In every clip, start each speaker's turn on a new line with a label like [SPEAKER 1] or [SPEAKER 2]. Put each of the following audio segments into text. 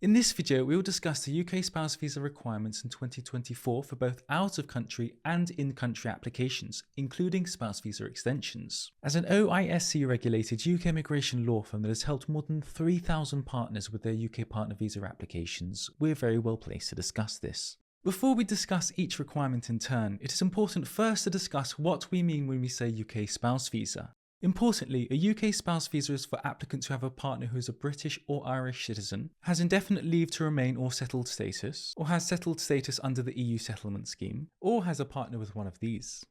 [SPEAKER 1] In this video, we will discuss the UK spouse visa requirements in 2024 for both out-of-country and in-country applications, including spouse visa extensions. As an OISC-regulated UK immigration law firm that has helped more than 3,000 partners with their UK partner visa applications, we're very well placed to discuss this. Before we discuss each requirement in turn, it is important first to discuss what we mean when we say UK spouse visa. Importantly, a UK spouse visa is for applicants who have a partner who is a British or Irish citizen, has indefinite leave to remain or settled status, or has settled status under the EU settlement scheme, or has a partner with one of these.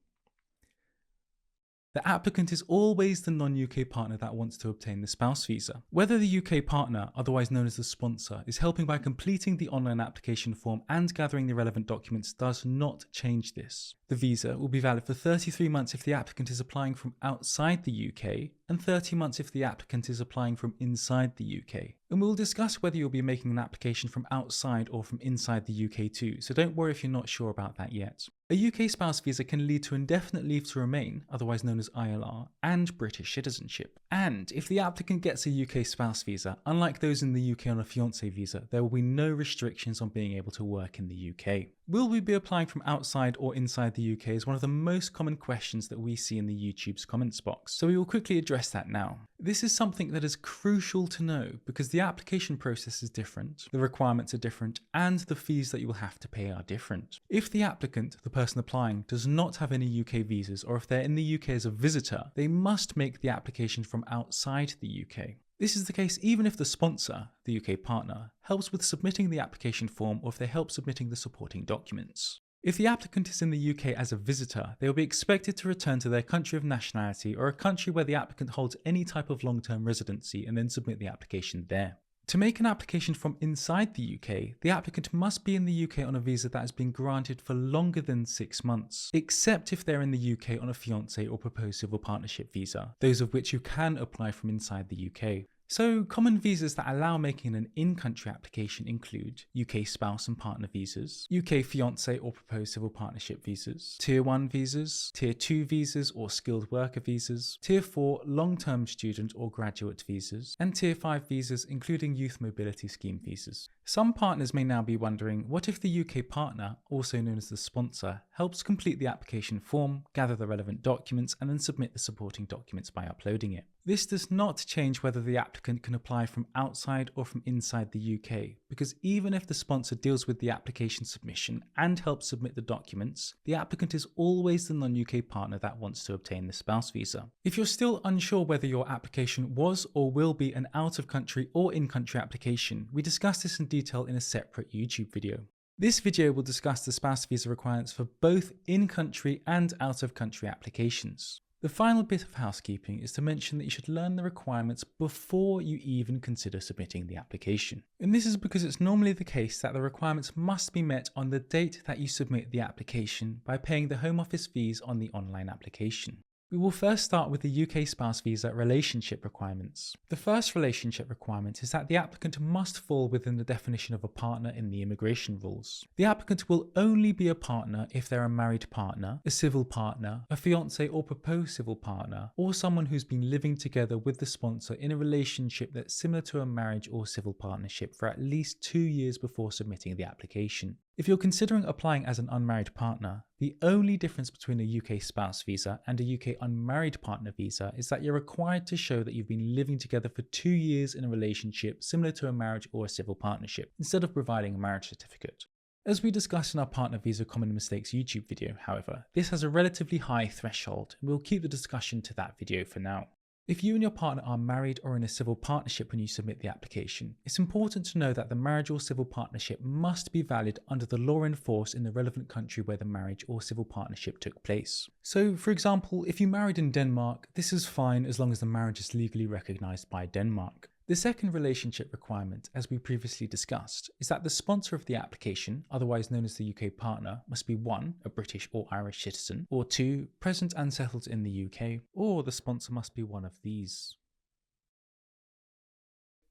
[SPEAKER 1] The applicant is always the non-UK partner that wants to obtain the spouse visa. Whether the UK partner, otherwise known as the sponsor, is helping by completing the online application form and gathering the relevant documents does not change this. The visa will be valid for 33 months if the applicant is applying from outside the UK and 30 months if the applicant is applying from inside the UK. And we'll discuss whether you'll be making an application from outside or from inside the UK too, so don't worry if you're not sure about that yet. A UK spouse visa can lead to indefinite leave to remain, otherwise known as ILR, and British citizenship. And if the applicant gets a UK spouse visa, unlike those in the UK on a fiancé visa, there will be no restrictions on being able to work in the UK. Will we be applying from outside or inside the UK is one of the most common questions that we see in the YouTube's comments box, so we will quickly address that now. This is something that is crucial to know because the application process is different, the requirements are different, and the fees that you will have to pay are different. If the applicant, the person applying, does not have any UK visas, or if they're in the UK as a visitor, they must make the application from outside the UK. This is the case even if the sponsor, the UK partner, helps with submitting the application form or if they help submitting the supporting documents. If the applicant is in the UK as a visitor, they will be expected to return to their country of nationality or a country where the applicant holds any type of long-term residency and then submit the application there. To make an application from inside the UK, the applicant must be in the UK on a visa that has been granted for longer than 6 months, except if they're in the UK on a fiancé or proposed civil partnership visa, those of which you can apply from inside the UK. So, common visas that allow making an in-country application include UK spouse and partner visas, UK fiancé or proposed civil partnership visas, Tier 1 visas, Tier 2 visas or skilled worker visas, Tier 4 long-term student or graduate visas, and Tier 5 visas including Youth Mobility Scheme visas. Some partners may now be wondering, what if the UK partner, also known as the sponsor, helps complete the application form, gather the relevant documents, and then submit the supporting documents by uploading it? This does not change whether the applicant can apply from outside or from inside the UK, because even if the sponsor deals with the application submission and helps submit the documents, the applicant is always the non-UK partner that wants to obtain the spouse visa. If you're still unsure whether your application was or will be an out-of-country or in-country application, we discuss this in detail in a separate YouTube video. This video will discuss the spouse visa requirements for both in-country and out-of-country applications. The final bit of housekeeping is to mention that you should learn the requirements before you even consider submitting the application. And this is because it's normally the case that the requirements must be met on the date that you submit the application by paying the Home Office fees on the online application. We will first start with the UK spouse visa relationship requirements. The first relationship requirement is that the applicant must fall within the definition of a partner in the immigration rules. The applicant will only be a partner if they're a married partner, a civil partner, a fiancé or proposed civil partner, or someone who's been living together with the sponsor in a relationship that's similar to a marriage or civil partnership for at least 2 years before submitting the application. If you're considering applying as an unmarried partner, the only difference between a UK spouse visa and a UK unmarried partner visa is that you're required to show that you've been living together for 2 years in a relationship similar to a marriage or a civil partnership, instead of providing a marriage certificate. As we discussed in our Partner Visa Common Mistakes YouTube video, however, this has a relatively high threshold, and we'll keep the discussion to that video for now. If you and your partner are married or in a civil partnership when you submit the application, it's important to know that the marriage or civil partnership must be valid under the law in force in the relevant country where the marriage or civil partnership took place. So, for example, if you married in Denmark, this is fine as long as the marriage is legally recognised by Denmark. The second relationship requirement, as we previously discussed, is that the sponsor of the application, otherwise known as the UK partner, must be 1. A British or Irish citizen, or 2. Present and settled in the UK, or the sponsor must be one of these.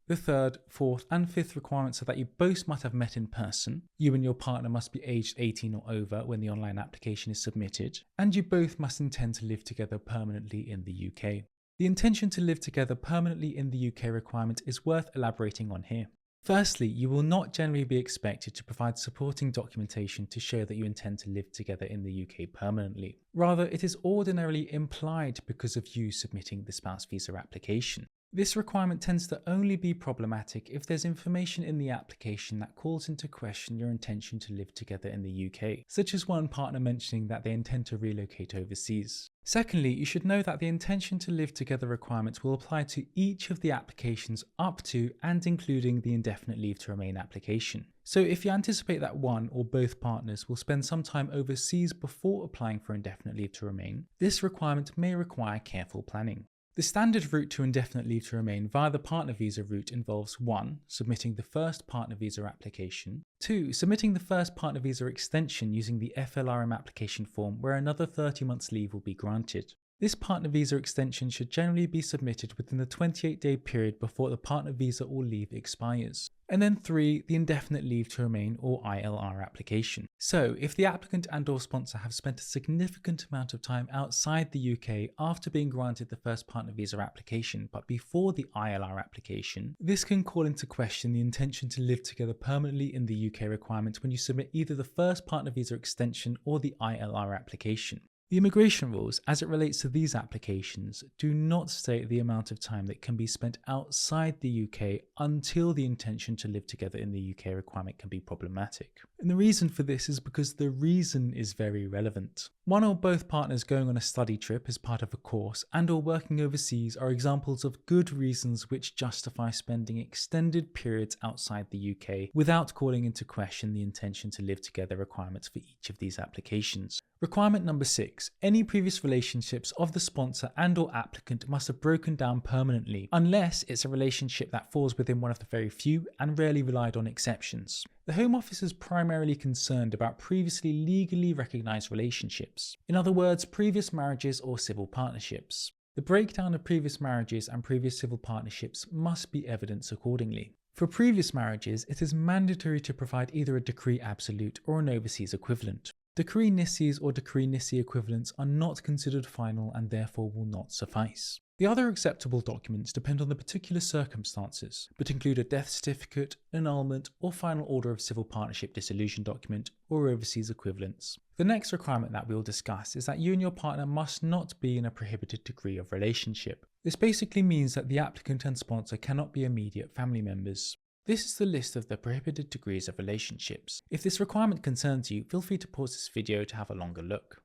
[SPEAKER 1] The third, fourth, and fifth requirements are that you both must have met in person, you and your partner must be aged 18 or over when the online application is submitted, and you both must intend to live together permanently in the UK. The intention to live together permanently in the UK requirement is worth elaborating on here. Firstly, you will not generally be expected to provide supporting documentation to show that you intend to live together in the UK permanently. Rather, it is ordinarily implied because of you submitting the spouse visa application. This requirement tends to only be problematic if there's information in the application that calls into question your intention to live together in the UK, such as one partner mentioning that they intend to relocate overseas. Secondly, you should know that the intention to live together requirements will apply to each of the applications up to and including the indefinite leave to remain application. So if you anticipate that one or both partners will spend some time overseas before applying for indefinite leave to remain, this requirement may require careful planning. The standard route to indefinite leave to remain via the partner visa route involves 1. Submitting the first partner visa application, 2. Submitting the first partner visa extension using the FLRM application form where another 30 months leave will be granted. This partner visa extension should generally be submitted within the 28-day period before the partner visa or leave expires. And then 3, the indefinite leave to remain or ILR application. So if the applicant and/or sponsor have spent a significant amount of time outside the UK after being granted the first partner visa application but before the ILR application, this can call into question the intention to live together permanently in the UK requirement when you submit either the first partner visa extension or the ILR application. The immigration rules, as it relates to these applications, do not state the amount of time that can be spent outside the UK until the intention to live together in the UK requirement can be problematic. And the reason for this is because the reason is very relevant. One or both partners going on a study trip as part of a course and/or working overseas are examples of good reasons which justify spending extended periods outside the UK without calling into question the intention to live together requirements for each of these applications. Requirement number 6. Any previous relationships of the sponsor and/or applicant must have broken down permanently, unless it's a relationship that falls within one of the very few and rarely relied on exceptions. The Home Office is primarily concerned about previously legally recognised relationships. In other words, previous marriages or civil partnerships. The breakdown of previous marriages and previous civil partnerships must be evidenced accordingly. For previous marriages, it is mandatory to provide either a decree absolute or an overseas equivalent. Decree nissis or decree nissi equivalents are not considered final and therefore will not suffice. The other acceptable documents depend on the particular circumstances, but include a death certificate, annulment, or final order of civil partnership dissolution document, or overseas equivalents. The next requirement that we will discuss is that you and your partner must not be in a prohibited degree of relationship. This basically means that the applicant and sponsor cannot be immediate family members. This is the list of the prohibited degrees of relationships. If this requirement concerns you, feel free to pause this video to have a longer look.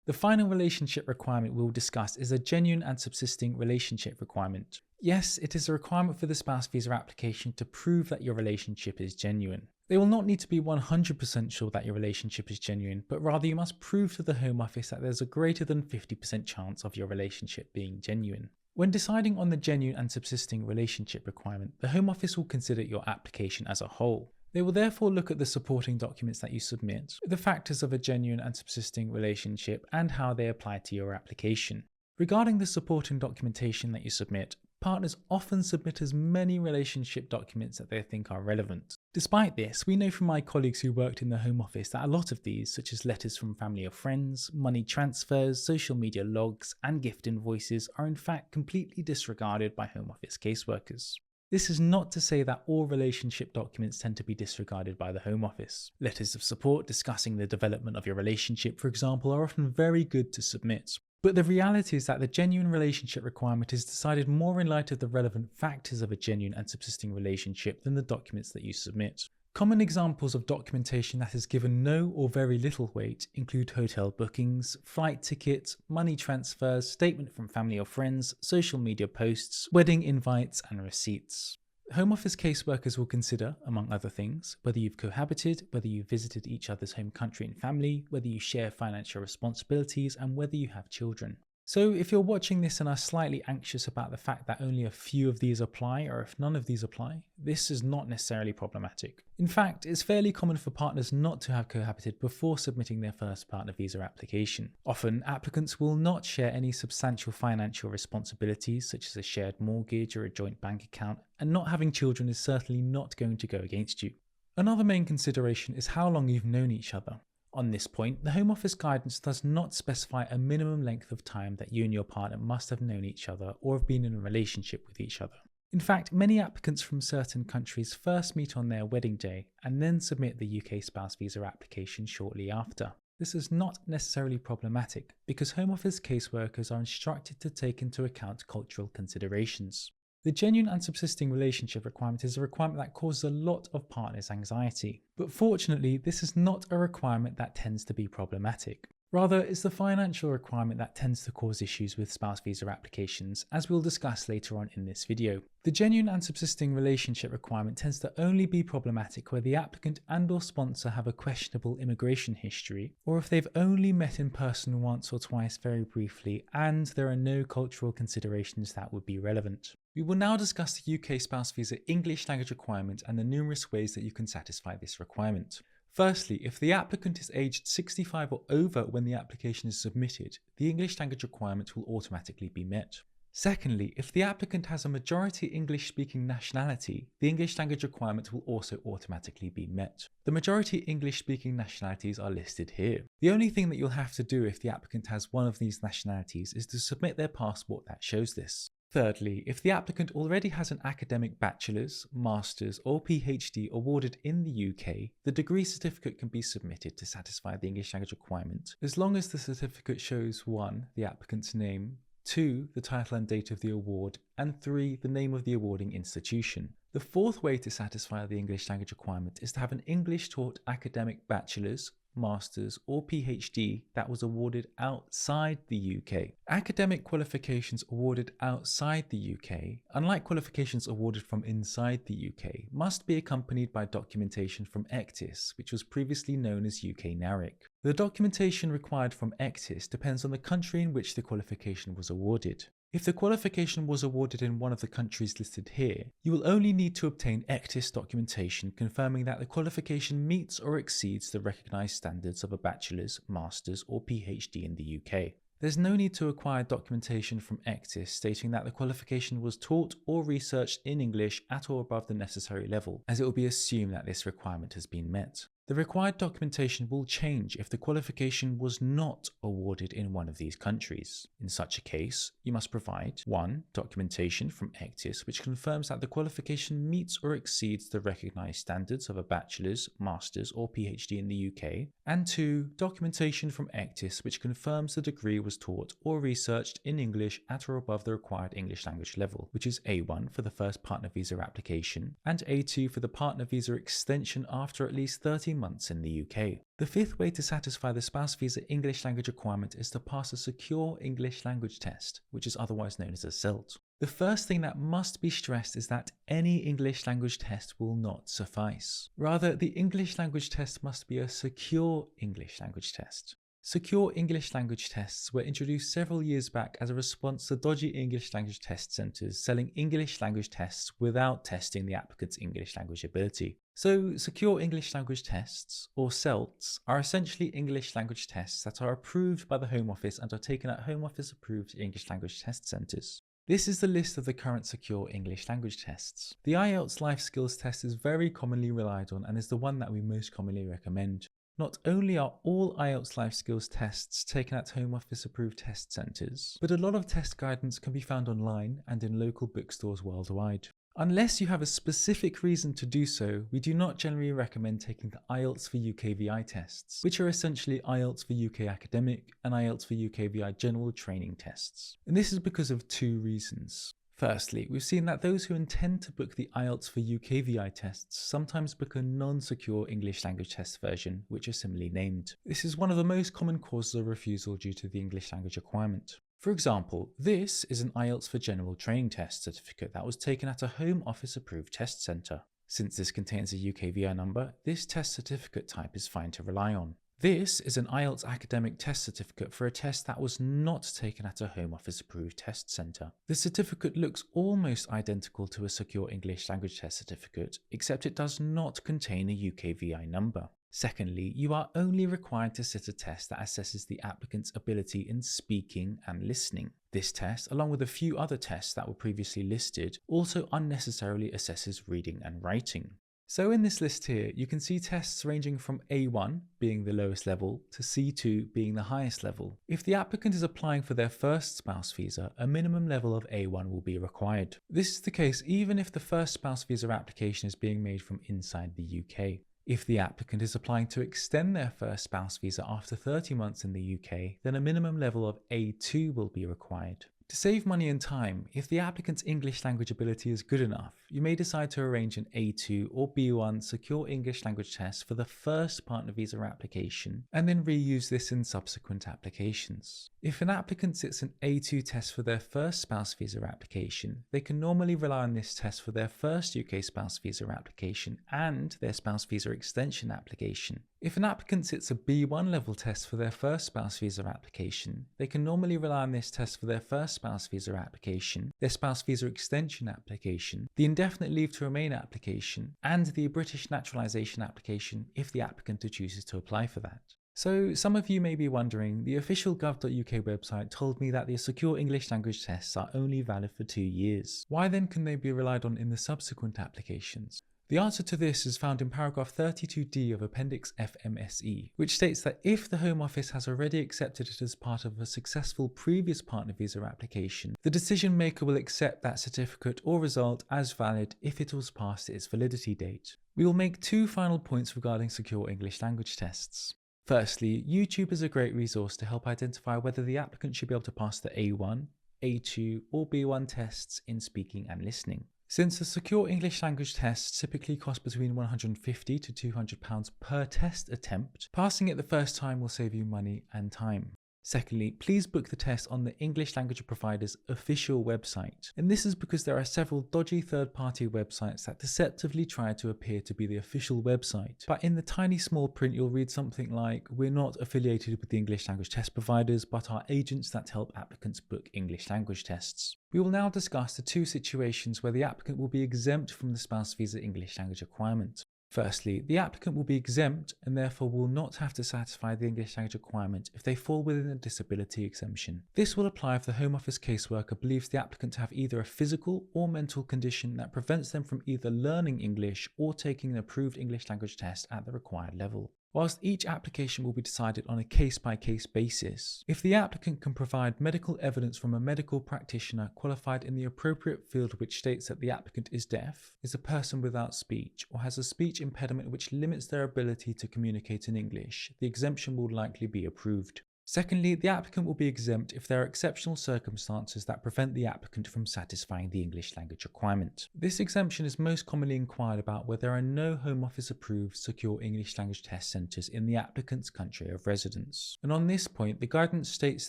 [SPEAKER 1] The final relationship requirement we will discuss is a genuine and subsisting relationship requirement. Yes, it is a requirement for the spouse visa application to prove that your relationship is genuine. They will not need to be 100% sure that your relationship is genuine, but rather you must prove to the Home Office that there's a greater than 50% chance of your relationship being genuine. When deciding on the genuine and subsisting relationship requirement, the Home Office will consider your application as a whole. They will therefore look at the supporting documents that you submit, the factors of a genuine and subsisting relationship, and how they apply to your application. Regarding the supporting documentation that you submit, partners often submit as many relationship documents that they think are relevant. Despite this, we know from my colleagues who worked in the Home Office that a lot of these, such as letters from family or friends, money transfers, social media logs, and gift invoices, are in fact completely disregarded by Home Office caseworkers. This is not to say that all relationship documents tend to be disregarded by the Home Office. Letters of support discussing the development of your relationship, for example, are often very good to submit. But the reality is that the genuine relationship requirement is decided more in light of the relevant factors of a genuine and subsisting relationship than the documents that you submit. Common examples of documentation that is given no or very little weight include hotel bookings, flight tickets, money transfers, statement from family or friends, social media posts, wedding invites, and receipts. Home Office caseworkers will consider, among other things, whether you've cohabited, whether you've visited each other's home country and family, whether you share financial responsibilities, and whether you have children. So if you're watching this and are slightly anxious about the fact that only a few of these apply, or if none of these apply, this is not necessarily problematic. In fact, it's fairly common for partners not to have cohabited before submitting their first partner visa application. Often, applicants will not share any substantial financial responsibilities, such as a shared mortgage or a joint bank account, and not having children is certainly not going to go against you. Another main consideration is how long you've known each other. On this point, the Home Office guidance does not specify a minimum length of time that you and your partner must have known each other or have been in a relationship with each other. In fact, many applicants from certain countries first meet on their wedding day and then submit the UK spouse visa application shortly after. This is not necessarily problematic because Home Office caseworkers are instructed to take into account cultural considerations. The genuine and subsisting relationship requirement is a requirement that causes a lot of partners anxiety, but fortunately this is not a requirement that tends to be problematic. Rather, it's the financial requirement that tends to cause issues with spouse visa applications, as we'll discuss later on in this video. The genuine and subsisting relationship requirement tends to only be problematic where the applicant and/or sponsor have a questionable immigration history, or if they've only met in person once or twice very briefly and there are no cultural considerations that would be relevant. We will now discuss the UK spouse visa English language requirement and the numerous ways that you can satisfy this requirement. Firstly, if the applicant is aged 65 or over when the application is submitted, the English language requirement will automatically be met. Secondly, if the applicant has a majority English-speaking nationality, the English language requirement will also automatically be met. The majority English-speaking nationalities are listed here. The only thing that you'll have to do if the applicant has one of these nationalities is to submit their passport that shows this. Thirdly, if the applicant already has an academic bachelor's, master's or PhD awarded in the UK, the degree certificate can be submitted to satisfy the English language requirement, as long as the certificate shows 1. The applicant's name, 2. The title and date of the award, and 3. The name of the awarding institution. The fourth way to satisfy the English language requirement is to have an English-taught academic bachelor's, master's or PhD that was awarded outside the UK. Academic qualifications awarded outside the UK, unlike qualifications awarded from inside the UK, must be accompanied by documentation from ECTIS, which was previously known as UK NARIC. The documentation required from ECTIS depends on the country in which the qualification was awarded. If the qualification was awarded in one of the countries listed here, you will only need to obtain ECTIS documentation confirming that the qualification meets or exceeds the recognised standards of a bachelor's, master's or PhD in the UK. There's no need to acquire documentation from ECTIS stating that the qualification was taught or researched in English at or above the necessary level, as it will be assumed that this requirement has been met. The required documentation will change if the qualification was not awarded in one of these countries. In such a case, you must provide 1. Documentation from ECTIS which confirms that the qualification meets or exceeds the recognised standards of a bachelor's, master's or PhD in the UK, and 2. Documentation from ECTIS which confirms the degree was taught or researched in English at or above the required English language level, which is A1 for the first partner visa application and A2 for the partner visa extension after at least 30 months in the UK. The fifth way to satisfy the spouse visa English language requirement is to pass a secure English language test, which is otherwise known as a CELT. The first thing that must be stressed is that any English language test will not suffice. Rather, the English language test must be a secure English language test. Secure English language tests were introduced several years back as a response to dodgy English language test centres selling English language tests without testing the applicant's English language ability. So, secure English language tests, or CELTs, are essentially English language tests that are approved by the Home Office and are taken at Home Office approved English language test centres. This is the list of the current secure English language tests. The IELTS Life Skills test is very commonly relied on and is the one that we most commonly recommend. Not only are all IELTS Life Skills tests taken at Home Office approved test centres, but a lot of test guidance can be found online and in local bookstores worldwide. Unless you have a specific reason to do so, we do not generally recommend taking the IELTS for UK VI tests, which are essentially IELTS for UK Academic and IELTS for UK VI General Training tests. And this is because of two reasons. Firstly, we've seen that those who intend to book the IELTS for UK VI tests sometimes book a non-secure English language test version, which are similarly named. This is one of the most common causes of refusal due to the English language requirement. For example, this is an IELTS for General Training Test certificate that was taken at a Home Office approved test centre. Since this contains a UK VI number, this test certificate type is fine to rely on. This is an IELTS academic test certificate for a test that was not taken at a Home Office approved test centre. The certificate looks almost identical to a secure English language test certificate, except it does not contain a UK VI number. Secondly, you are only required to sit a test that assesses the applicant's ability in speaking and listening. This test, along with a few other tests that were previously listed, also unnecessarily assesses reading and writing. So in this list here, you can see tests ranging from A1 being the lowest level to C2 being the highest level. If the applicant is applying for their first spouse visa, a minimum level of A1 will be required. This is the case even if the first spouse visa application is being made from inside the UK. If the applicant is applying to extend their first spouse visa after 30 months in the UK, then a minimum level of A2 will be required. To save money and time, if the applicant's English language ability is good enough, you may decide to arrange an A2 or B1 secure English language test for the first partner visa application and then reuse this in subsequent applications. If an applicant sits an A2 test for their first spouse visa application, they can normally rely on this test for their first UK spouse visa application and their spouse visa extension application. If an applicant sits a B1 level test for their first spouse visa application, they can normally rely on this test for their first spouse visa application, their spouse visa extension application, the indefinite leave to remain application, and the British naturalisation application if the applicant chooses to apply for that. So some of you may be wondering, the official gov.uk website told me that the secure English language tests are only valid for 2 years. Why then can they be relied on in the subsequent applications? The answer to this is found in paragraph 32D of Appendix FMSE, which states that if the Home Office has already accepted it as part of a successful previous partner visa application, the decision maker will accept that certificate or result as valid if it was past its validity date. We will make 2 final points regarding secure English language tests. Firstly, YouTube is a great resource to help identify whether the applicant should be able to pass the A1, A2 or B1 tests in speaking and listening. Since the secure English language tests typically cost between £150 to £200 per test attempt, passing it the first time will save you money and time. Secondly, please book the test on the English language provider's official website. And this is because there are several dodgy third-party websites that deceptively try to appear to be the official website. But in the tiny small print, you'll read something like, "We're not affiliated with the English language test providers, but are agents that help applicants book English language tests." We will now discuss the 2 situations where the applicant will be exempt from the spouse visa English language requirement. Firstly, the applicant will be exempt and therefore will not have to satisfy the English language requirement if they fall within a disability exemption. This will apply if the Home Office caseworker believes the applicant to have either a physical or mental condition that prevents them from either learning English or taking an approved English language test at the required level. Whilst each application will be decided on a case-by-case basis, if the applicant can provide medical evidence from a medical practitioner qualified in the appropriate field which states that the applicant is deaf, is a person without speech, or has a speech impediment which limits their ability to communicate in English, the exemption will likely be approved. Secondly, the applicant will be exempt if there are exceptional circumstances that prevent the applicant from satisfying the English language requirement. This exemption is most commonly inquired about where there are no Home Office approved secure English language test centres in the applicant's country of residence. And on this point, the guidance states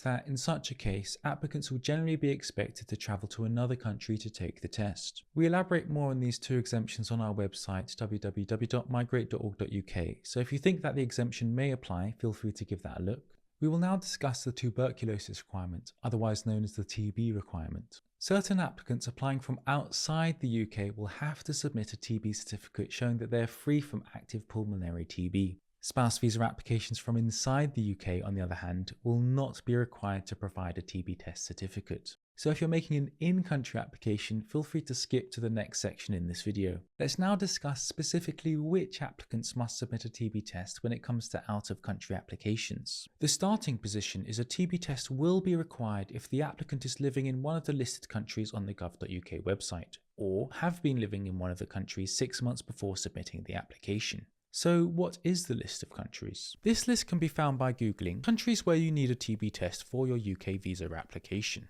[SPEAKER 1] that in such a case, applicants will generally be expected to travel to another country to take the test. We elaborate more on these 2 exemptions on our website www.migrate.org.uk, so if you think that the exemption may apply, feel free to give that a look. We will now discuss the tuberculosis requirement, otherwise known as the TB requirement. Certain applicants applying from outside the UK will have to submit a TB certificate showing that they are free from active pulmonary TB. Spouse visa applications from inside the UK, on the other hand, will not be required to provide a TB test certificate. So if you're making an in-country application, feel free to skip to the next section in this video. Let's now discuss specifically which applicants must submit a TB test when it comes to out-of-country applications. The starting position is a TB test will be required if the applicant is living in one of the listed countries on the gov.uk website, or have been living in one of the countries 6 months before submitting the application. So what is the list of countries? This list can be found by Googling countries where you need a TB test for your UK visa application.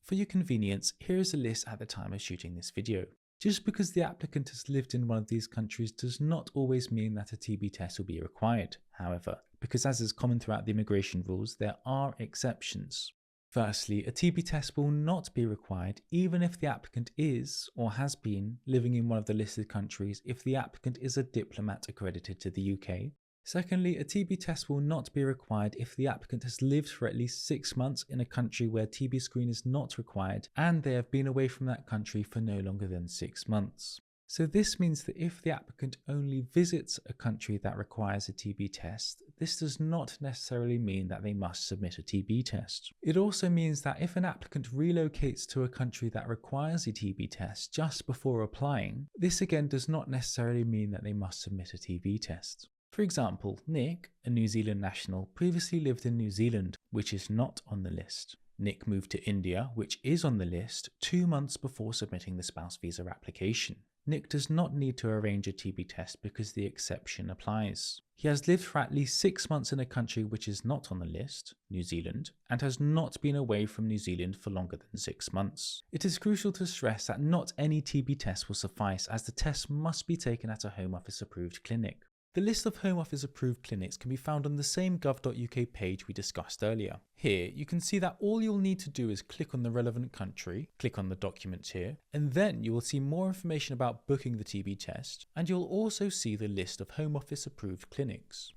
[SPEAKER 1] For your convenience, here is a list at the time of shooting this video. Just because the applicant has lived in one of these countries does not always mean that a TB test will be required, however, because as is common throughout the immigration rules, there are exceptions. Firstly, a TB test will not be required even if the applicant is, or has been, living in one of the listed countries if the applicant is a diplomat accredited to the UK. Secondly, a TB test will not be required if the applicant has lived for at least 6 months in a country where TB screen is not required and they have been away from that country for no longer than 6 months. So this means that if the applicant only visits a country that requires a TB test, this does not necessarily mean that they must submit a TB test. It also means that if an applicant relocates to a country that requires a TB test just before applying, this again does not necessarily mean that they must submit a TB test. For example, Nick, a New Zealand national, previously lived in New Zealand, which is not on the list. Nick moved to India, which is on the list, 2 months before submitting the spouse visa application. Nick does not need to arrange a TB test because the exception applies. He has lived for at least 6 months in a country which is not on the list, New Zealand, and has not been away from New Zealand for longer than 6 months. It is crucial to stress that not any TB test will suffice, as the test must be taken at a Home Office approved clinic. The list of Home Office approved clinics can be found on the same gov.uk page we discussed earlier. Here, you can see that all you'll need to do is click on the relevant country, click on the documents here, and then you will see more information about booking the TB test, and you'll also see the list of Home Office approved clinics.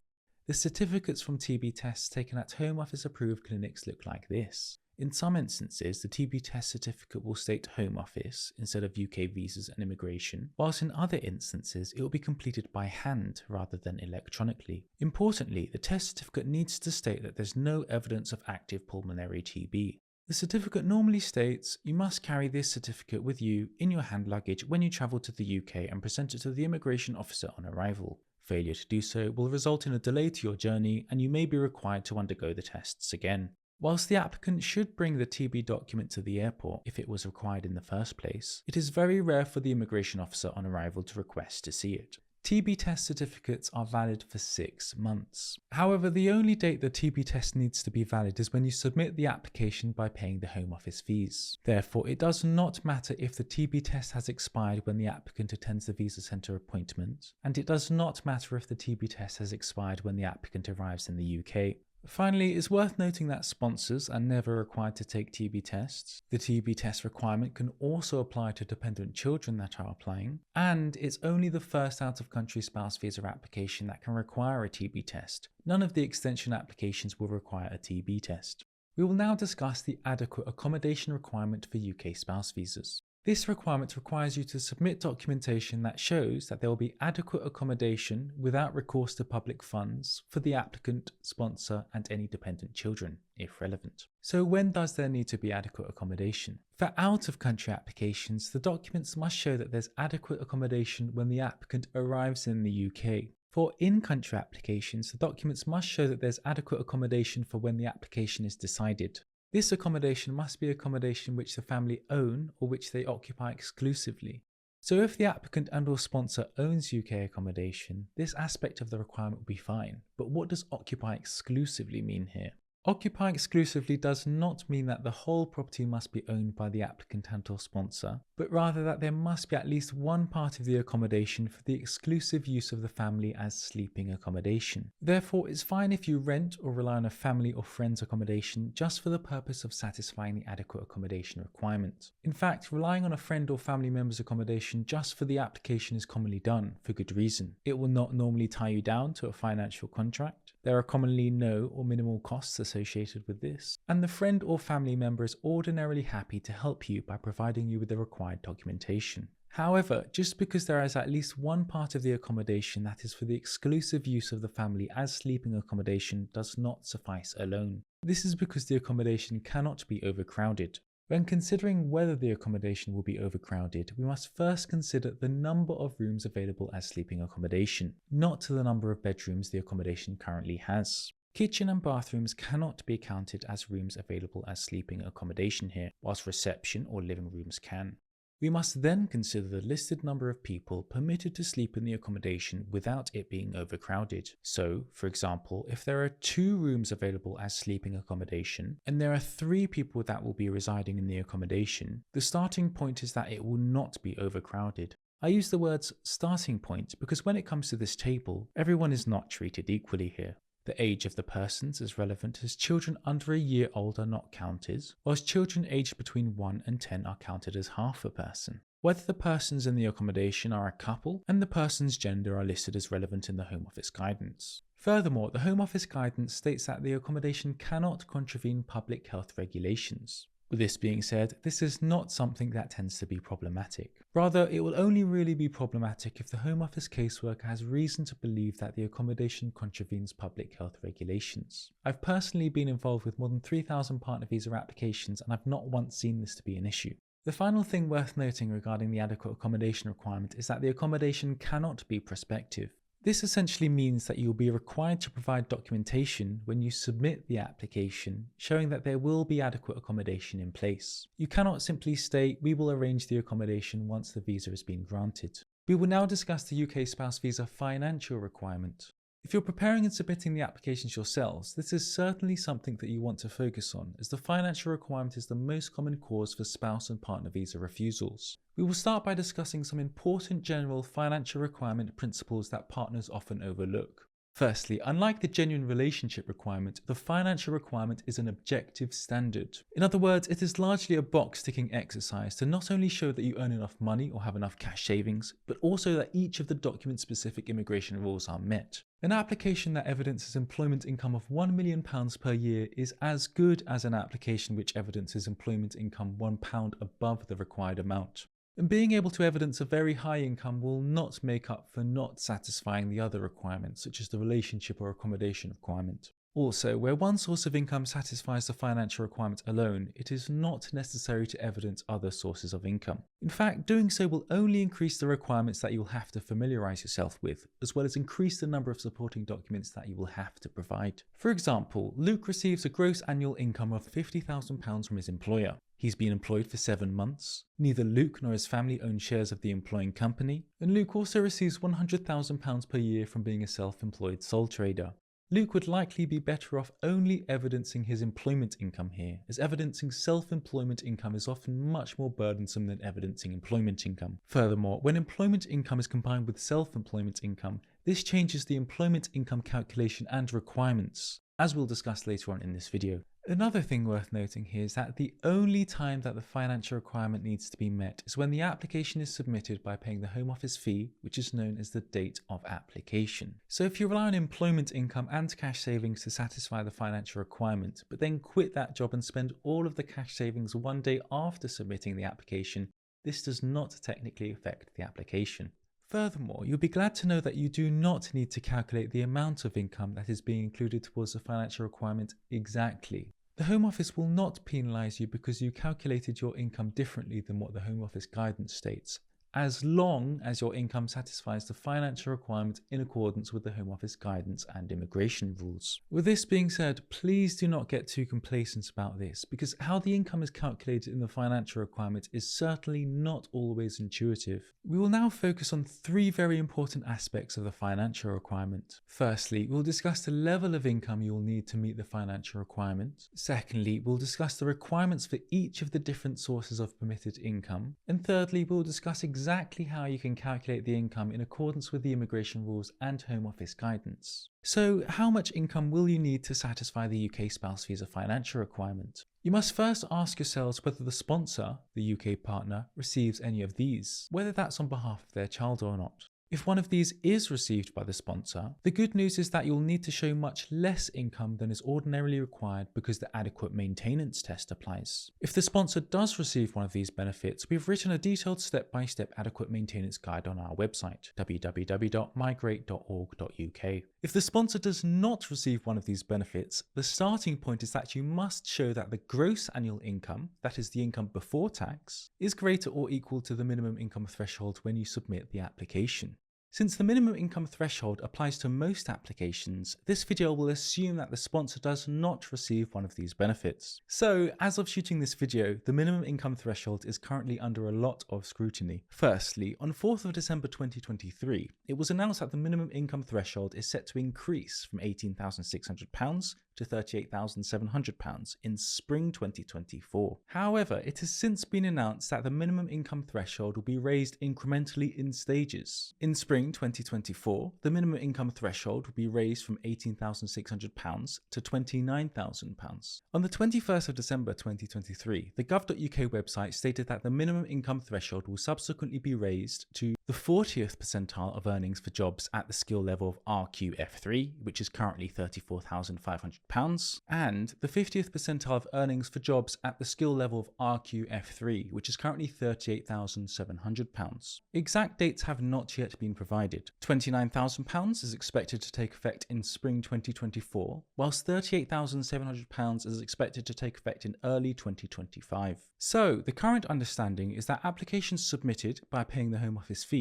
[SPEAKER 1] The certificates from TB tests taken at Home Office approved clinics look like this. In some instances, the TB test certificate will state Home Office instead of UK Visas and Immigration, whilst in other instances it will be completed by hand rather than electronically. Importantly, the test certificate needs to state that there's no evidence of active pulmonary TB. The certificate normally states you must carry this certificate with you in your hand luggage when you travel to the UK and present it to the immigration officer on arrival. Failure to do so will result in a delay to your journey, and you may be required to undergo the tests again. Whilst the applicant should bring the TB document to the airport if it was required in the first place, it is very rare for the immigration officer on arrival to request to see it. TB test certificates are valid for 6 months. However, the only date the TB test needs to be valid is when you submit the application by paying the Home Office fees. Therefore, it does not matter if the TB test has expired when the applicant attends the visa centre appointment, and it does not matter if the TB test has expired when the applicant arrives in the UK. Finally, it's worth noting that sponsors are never required to take TB tests. The TB test requirement can also apply to dependent children that are applying, and it's only the first out-of-country spouse visa application that can require a TB test. None of the extension applications will require a TB test. We will now discuss the adequate accommodation requirement for UK spouse visas. This requirement requires you to submit documentation that shows that there will be adequate accommodation without recourse to public funds for the applicant, sponsor, and any dependent children, if relevant. So when does there need to be adequate accommodation? For out-of-country applications, the documents must show that there's adequate accommodation when the applicant arrives in the UK. For in-country applications, the documents must show that there's adequate accommodation for when the application is decided. This accommodation must be accommodation which the family own or which they occupy exclusively. So if the applicant and/or sponsor owns UK accommodation, this aspect of the requirement will be fine. But what does occupy exclusively mean here? Occupy exclusively does not mean that the whole property must be owned by the applicant and/or sponsor, but rather that there must be at least one part of the accommodation for the exclusive use of the family as sleeping accommodation. Therefore, it's fine if you rent or rely on a family or friend's accommodation just for the purpose of satisfying the adequate accommodation requirement. In fact, relying on a friend or family member's accommodation just for the application is commonly done, for good reason. It will not normally tie you down to a financial contract. There are commonly no or minimal costs associated with this, and the friend or family member is ordinarily happy to help you by providing you with the required documentation. However, just because there is at least one part of the accommodation that is for the exclusive use of the family as sleeping accommodation does not suffice alone. This is because the accommodation cannot be overcrowded. When considering whether the accommodation will be overcrowded, we must first consider the number of rooms available as sleeping accommodation, not the number of bedrooms the accommodation currently has. Kitchen and bathrooms cannot be counted as rooms available as sleeping accommodation here, whilst reception or living rooms can. We must then consider the listed number of people permitted to sleep in the accommodation without it being overcrowded. So, for example, if there are 2 rooms available as sleeping accommodation, and there are 3 people that will be residing in the accommodation, the starting point is that it will not be overcrowded. I use the words starting point because when it comes to this table, everyone is not treated equally here. The age of the persons is relevant as children under a year old are not counted, whilst children aged between 1 and 10 are counted as half a person. Whether the persons in the accommodation are a couple and the person's gender are listed as relevant in the Home Office guidance. Furthermore, the Home Office guidance states that the accommodation cannot contravene public health regulations. With this being said, this is not something that tends to be problematic. Rather, it will only really be problematic if the Home Office caseworker has reason to believe that the accommodation contravenes public health regulations. I've personally been involved with more than 3,000 partner visa applications and I've not once seen this to be an issue. The final thing worth noting regarding the adequate accommodation requirement is that the accommodation cannot be prospective. This essentially means that you will be required to provide documentation when you submit the application showing that there will be adequate accommodation in place. You cannot simply state, "We will arrange the accommodation once the visa has been granted." We will now discuss the UK spouse visa financial requirement. If you're preparing and submitting the applications yourselves, this is certainly something that you want to focus on, as the financial requirement is the most common cause for spouse and partner visa refusals. We will start by discussing some important general financial requirement principles that partners often overlook. Firstly, unlike the genuine relationship requirement, the financial requirement is an objective standard. In other words, it is largely a box-ticking exercise to not only show that you earn enough money or have enough cash savings, but also that each of the document-specific immigration rules are met. An application that evidences employment income of £1 million per year is as good as an application which evidences employment income £1 above the required amount. And being able to evidence a very high income will not make up for not satisfying the other requirements, such as the relationship or accommodation requirement. Also, where one source of income satisfies the financial requirement alone, it is not necessary to evidence other sources of income. In fact, doing so will only increase the requirements that you will have to familiarise yourself with, as well as increase the number of supporting documents that you will have to provide. For example, Luke receives a gross annual income of £50,000 from his employer. He's been employed for 7 months. Neither Luke nor his family own shares of the employing company, and Luke also receives £100,000 per year from being a self-employed sole trader. Luke would likely be better off only evidencing his employment income here, as evidencing self-employment income is often much more burdensome than evidencing employment income. Furthermore, when employment income is combined with self-employment income, this changes the employment income calculation and requirements, as we'll discuss later on in this video. Another thing worth noting here is that the only time that the financial requirement needs to be met is when the application is submitted by paying the Home Office fee, which is known as the date of application. So if you rely on employment income and cash savings to satisfy the financial requirement, but then quit that job and spend all of the cash savings one day after submitting the application, this does not technically affect the application. Furthermore, you'll be glad to know that you do not need to calculate the amount of income that is being included towards the financial requirement exactly. The Home Office will not penalise you because you calculated your income differently than what the Home Office guidance states, as long as your income satisfies the financial requirement in accordance with the Home Office guidance and immigration rules. With this being said, please do not get too complacent about this, because how the income is calculated in the financial requirement is certainly not always intuitive. We will now focus on 3 very important aspects of the financial requirement. Firstly, we'll discuss the level of income you will need to meet the financial requirement. Secondly, we'll discuss the requirements for each of the different sources of permitted income. And thirdly, we'll discuss exactly how you can calculate the income in accordance with the immigration rules and Home Office guidance. So, how much income will you need to satisfy the UK spouse visa financial requirement? You must first ask yourselves whether the sponsor, the UK partner, receives any of these, whether that's on behalf of their child or not. If one of these is received by the sponsor, the good news is that you'll need to show much less income than is ordinarily required because the adequate maintenance test applies. If the sponsor does receive one of these benefits, we've written a detailed step-by-step adequate maintenance guide on our website, www.migrate.org.uk. If the sponsor does not receive one of these benefits, the starting point is that you must show that the gross annual income, that is the income before tax, is greater or equal to the minimum income threshold when you submit the application. Since the minimum income threshold applies to most applications, this video will assume that the sponsor does not receive one of these benefits. So, as of shooting this video, the minimum income threshold is currently under a lot of scrutiny. Firstly, on 4th of December 2023, it was announced that the minimum income threshold is set to increase from £18,600 to £38,700 in spring 2024. However, it has since been announced that the minimum income threshold will be raised incrementally in stages. In spring 2024, the minimum income threshold will be raised from £18,600 to £29,000. On the 21st of December 2023, the gov.uk website stated that the minimum income threshold will subsequently be raised to the 40th percentile of earnings for jobs at the skill level of RQF3, which is currently £34,500, and the 50th percentile of earnings for jobs at the skill level of RQF3, which is currently £38,700. Exact dates have not yet been provided. £29,000 is expected to take effect in spring 2024, whilst £38,700 is expected to take effect in early 2025. So, the current understanding is that applications submitted by paying the Home Office fee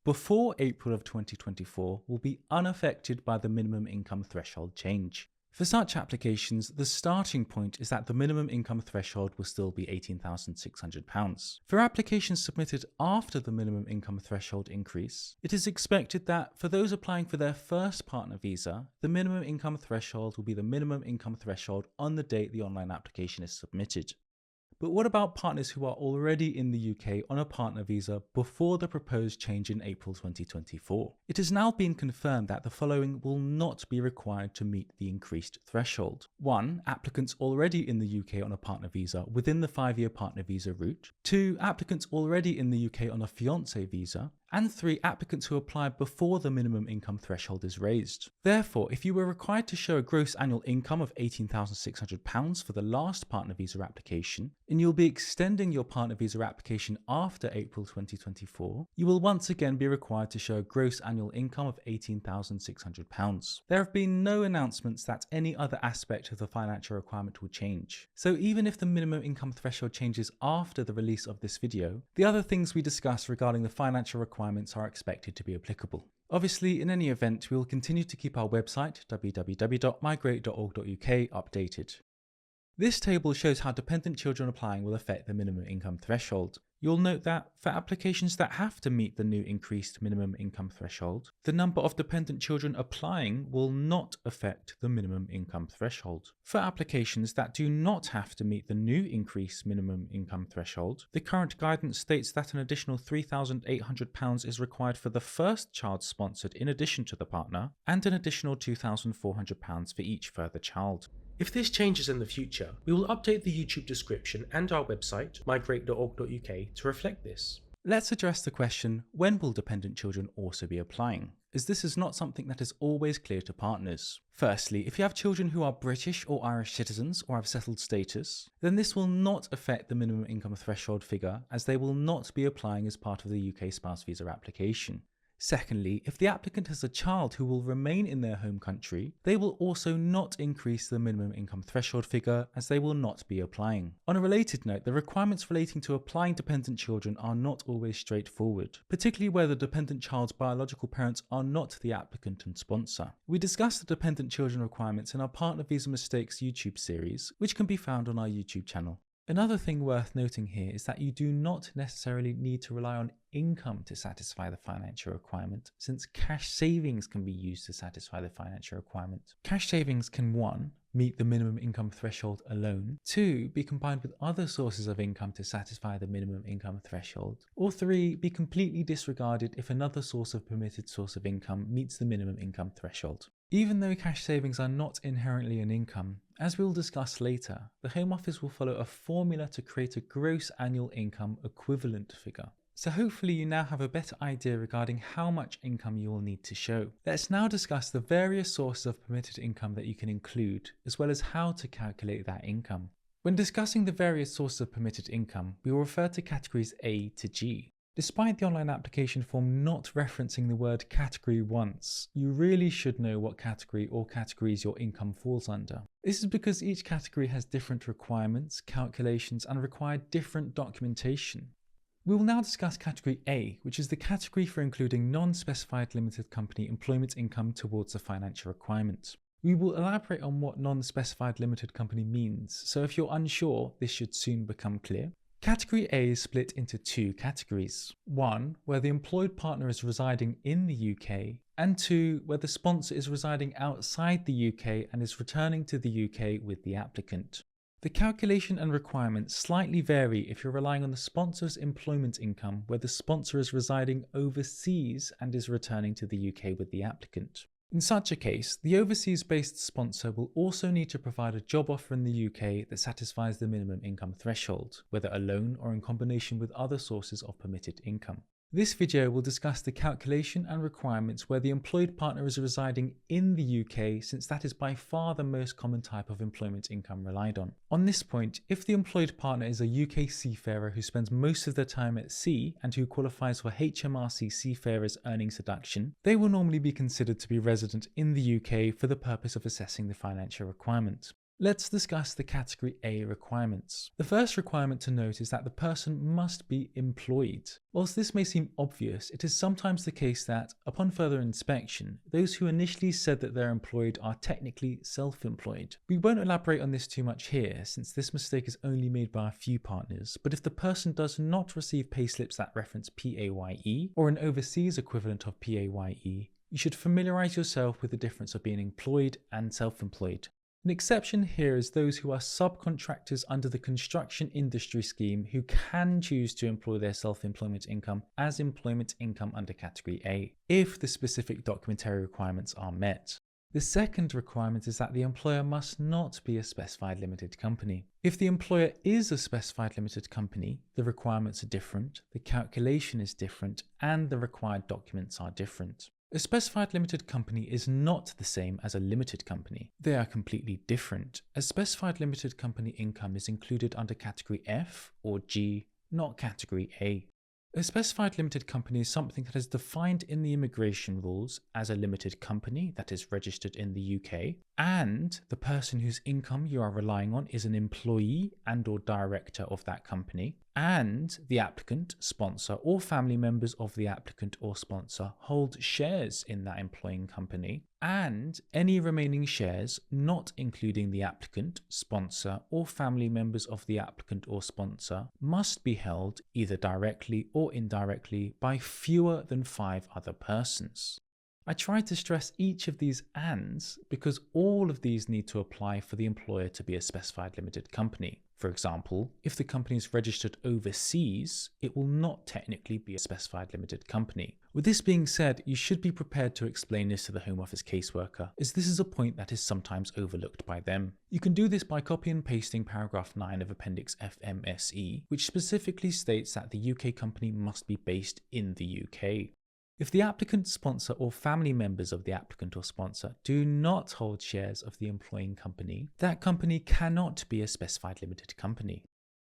[SPEAKER 1] before April of 2024 will be unaffected by the minimum income threshold change. For such applications, the starting point is that the minimum income threshold will still be £18,600. For applications submitted after the minimum income threshold increase, it is expected that for those applying for their first partner visa, the minimum income threshold will be the minimum income threshold on the date the online application is submitted. But what about partners who are already in the UK on a partner visa before the proposed change in April 2024? It has now been confirmed that the following will not be required to meet the increased threshold. 1. Applicants already in the UK on a partner visa within the 5-year partner visa route. 2. Applicants already in the UK on a fiancé visa. And 3. Applicants who applied before the minimum income threshold is raised. Therefore, if you were required to show a gross annual income of £18,600 for the last partner visa application, and you'll be extending your partner visa application after April 2024, you will once again be required to show a gross annual income of £18,600. There have been no announcements that any other aspect of the financial requirement will change. So even if the minimum income threshold changes after the release of this video, the other things we discuss regarding the financial requirements are expected to be applicable. Obviously, in any event, we will continue to keep our website, www.migrate.org.uk, updated. This table shows how dependent children applying will affect the minimum income threshold. You'll note that for applications that have to meet the new increased minimum income threshold, the number of dependent children applying will not affect the minimum income threshold. For applications that do not have to meet the new increased minimum income threshold, the current guidance states that an additional £3,800 is required for the first child sponsored in addition to the partner, and an additional £2,400 for each further child. If this changes in the future, we will update the YouTube description and our website, migrate.org.uk, to reflect this. Let's address the question, when will dependent children also be applying? As this is not something that is always clear to partners. Firstly, if you have children who are British or Irish citizens or have settled status, then this will not affect the minimum income threshold figure, as they will not be applying as part of the UK spouse visa application. Secondly, if the applicant has a child who will remain in their home country, they will also not increase the minimum income threshold figure, as they will not be applying. On a related note, the requirements relating to applying dependent children are not always straightforward, particularly where the dependent child's biological parents are not the applicant and sponsor. We discussed the dependent children requirements in our Partner Visa Mistakes YouTube series, which can be found on our YouTube channel. Another thing worth noting here is that you do not necessarily need to rely on income to satisfy the financial requirement, since cash savings can be used to satisfy the financial requirement. Cash savings can 1. Meet the minimum income threshold alone, 2. Be combined with other sources of income to satisfy the minimum income threshold, or 3. Be completely disregarded if another source of permitted source of income meets the minimum income threshold. Even though cash savings are not inherently an income, as we will discuss later, the Home Office will follow a formula to create a gross annual income equivalent figure. So hopefully you now have a better idea regarding how much income you will need to show. Let's now discuss the various sources of permitted income that you can include, as well as how to calculate that income. When discussing the various sources of permitted income, we will refer to categories A to G. Despite the online application form not referencing the word category once, you really should know what category or categories your income falls under. This is because each category has different requirements, calculations, and require different documentation. We will now discuss category A, which is the category for including non-specified limited company employment income towards the financial requirement. We will elaborate on what non-specified limited company means, so if you're unsure, this should soon become clear. Category A is split into 2 categories. 1, where the employed partner is residing in the UK, and 2, where the sponsor is residing outside the UK and is returning to the UK with the applicant. The calculation and requirements slightly vary if you're relying on the sponsor's employment income, where the sponsor is residing overseas and is returning to the UK with the applicant. In such a case, the overseas-based sponsor will also need to provide a job offer in the UK that satisfies the minimum income threshold, whether alone or in combination with other sources of permitted income. This video will discuss the calculation and requirements where the employed partner is residing in the UK, since that is by far the most common type of employment income relied on. On this point, if the employed partner is a UK seafarer who spends most of their time at sea and who qualifies for HMRC Seafarers Earnings Deduction, they will normally be considered to be resident in the UK for the purpose of assessing the financial requirement. Let's discuss the Category A requirements. The first requirement to note is that the person must be employed. Whilst this may seem obvious, it is sometimes the case that, upon further inspection, those who initially said that they're employed are technically self-employed. We won't elaborate on this too much here, since this mistake is only made by a few partners, but if the person does not receive payslips that reference PAYE, or an overseas equivalent of PAYE, you should familiarise yourself with the difference of being employed and self-employed. An exception here is those who are subcontractors under the construction industry scheme who can choose to employ their self-employment income as employment income under Category A, if the specific documentary requirements are met. The second requirement is that the employer must not be a specified limited company. If the employer is a specified limited company, the requirements are different, the calculation is different, and the required documents are different. A specified limited company is not the same as a limited company. They are completely different. A specified limited company income is included under Category F or G, not Category A. A specified limited company is something that is defined in the immigration rules as a limited company that is registered in the UK, and the person whose income you are relying on is an employee and/or director of that company, and the applicant, sponsor, or family members of the applicant or sponsor hold shares in that employing company, and any remaining shares, not including the applicant, sponsor, or family members of the applicant or sponsor, must be held either directly or indirectly by fewer than 5 other persons. I tried to stress each of these ands because all of these need to apply for the employer to be a specified limited company. For example, if the company is registered overseas, it will not technically be a specified limited company. With this being said, you should be prepared to explain this to the Home Office caseworker, as this is a point that is sometimes overlooked by them. You can do this by copy and pasting paragraph 9 of Appendix FMSE, which specifically states that the UK company must be based in the UK. If the applicant, sponsor, or family members of the applicant or sponsor do not hold shares of the employing company, that company cannot be a specified limited company.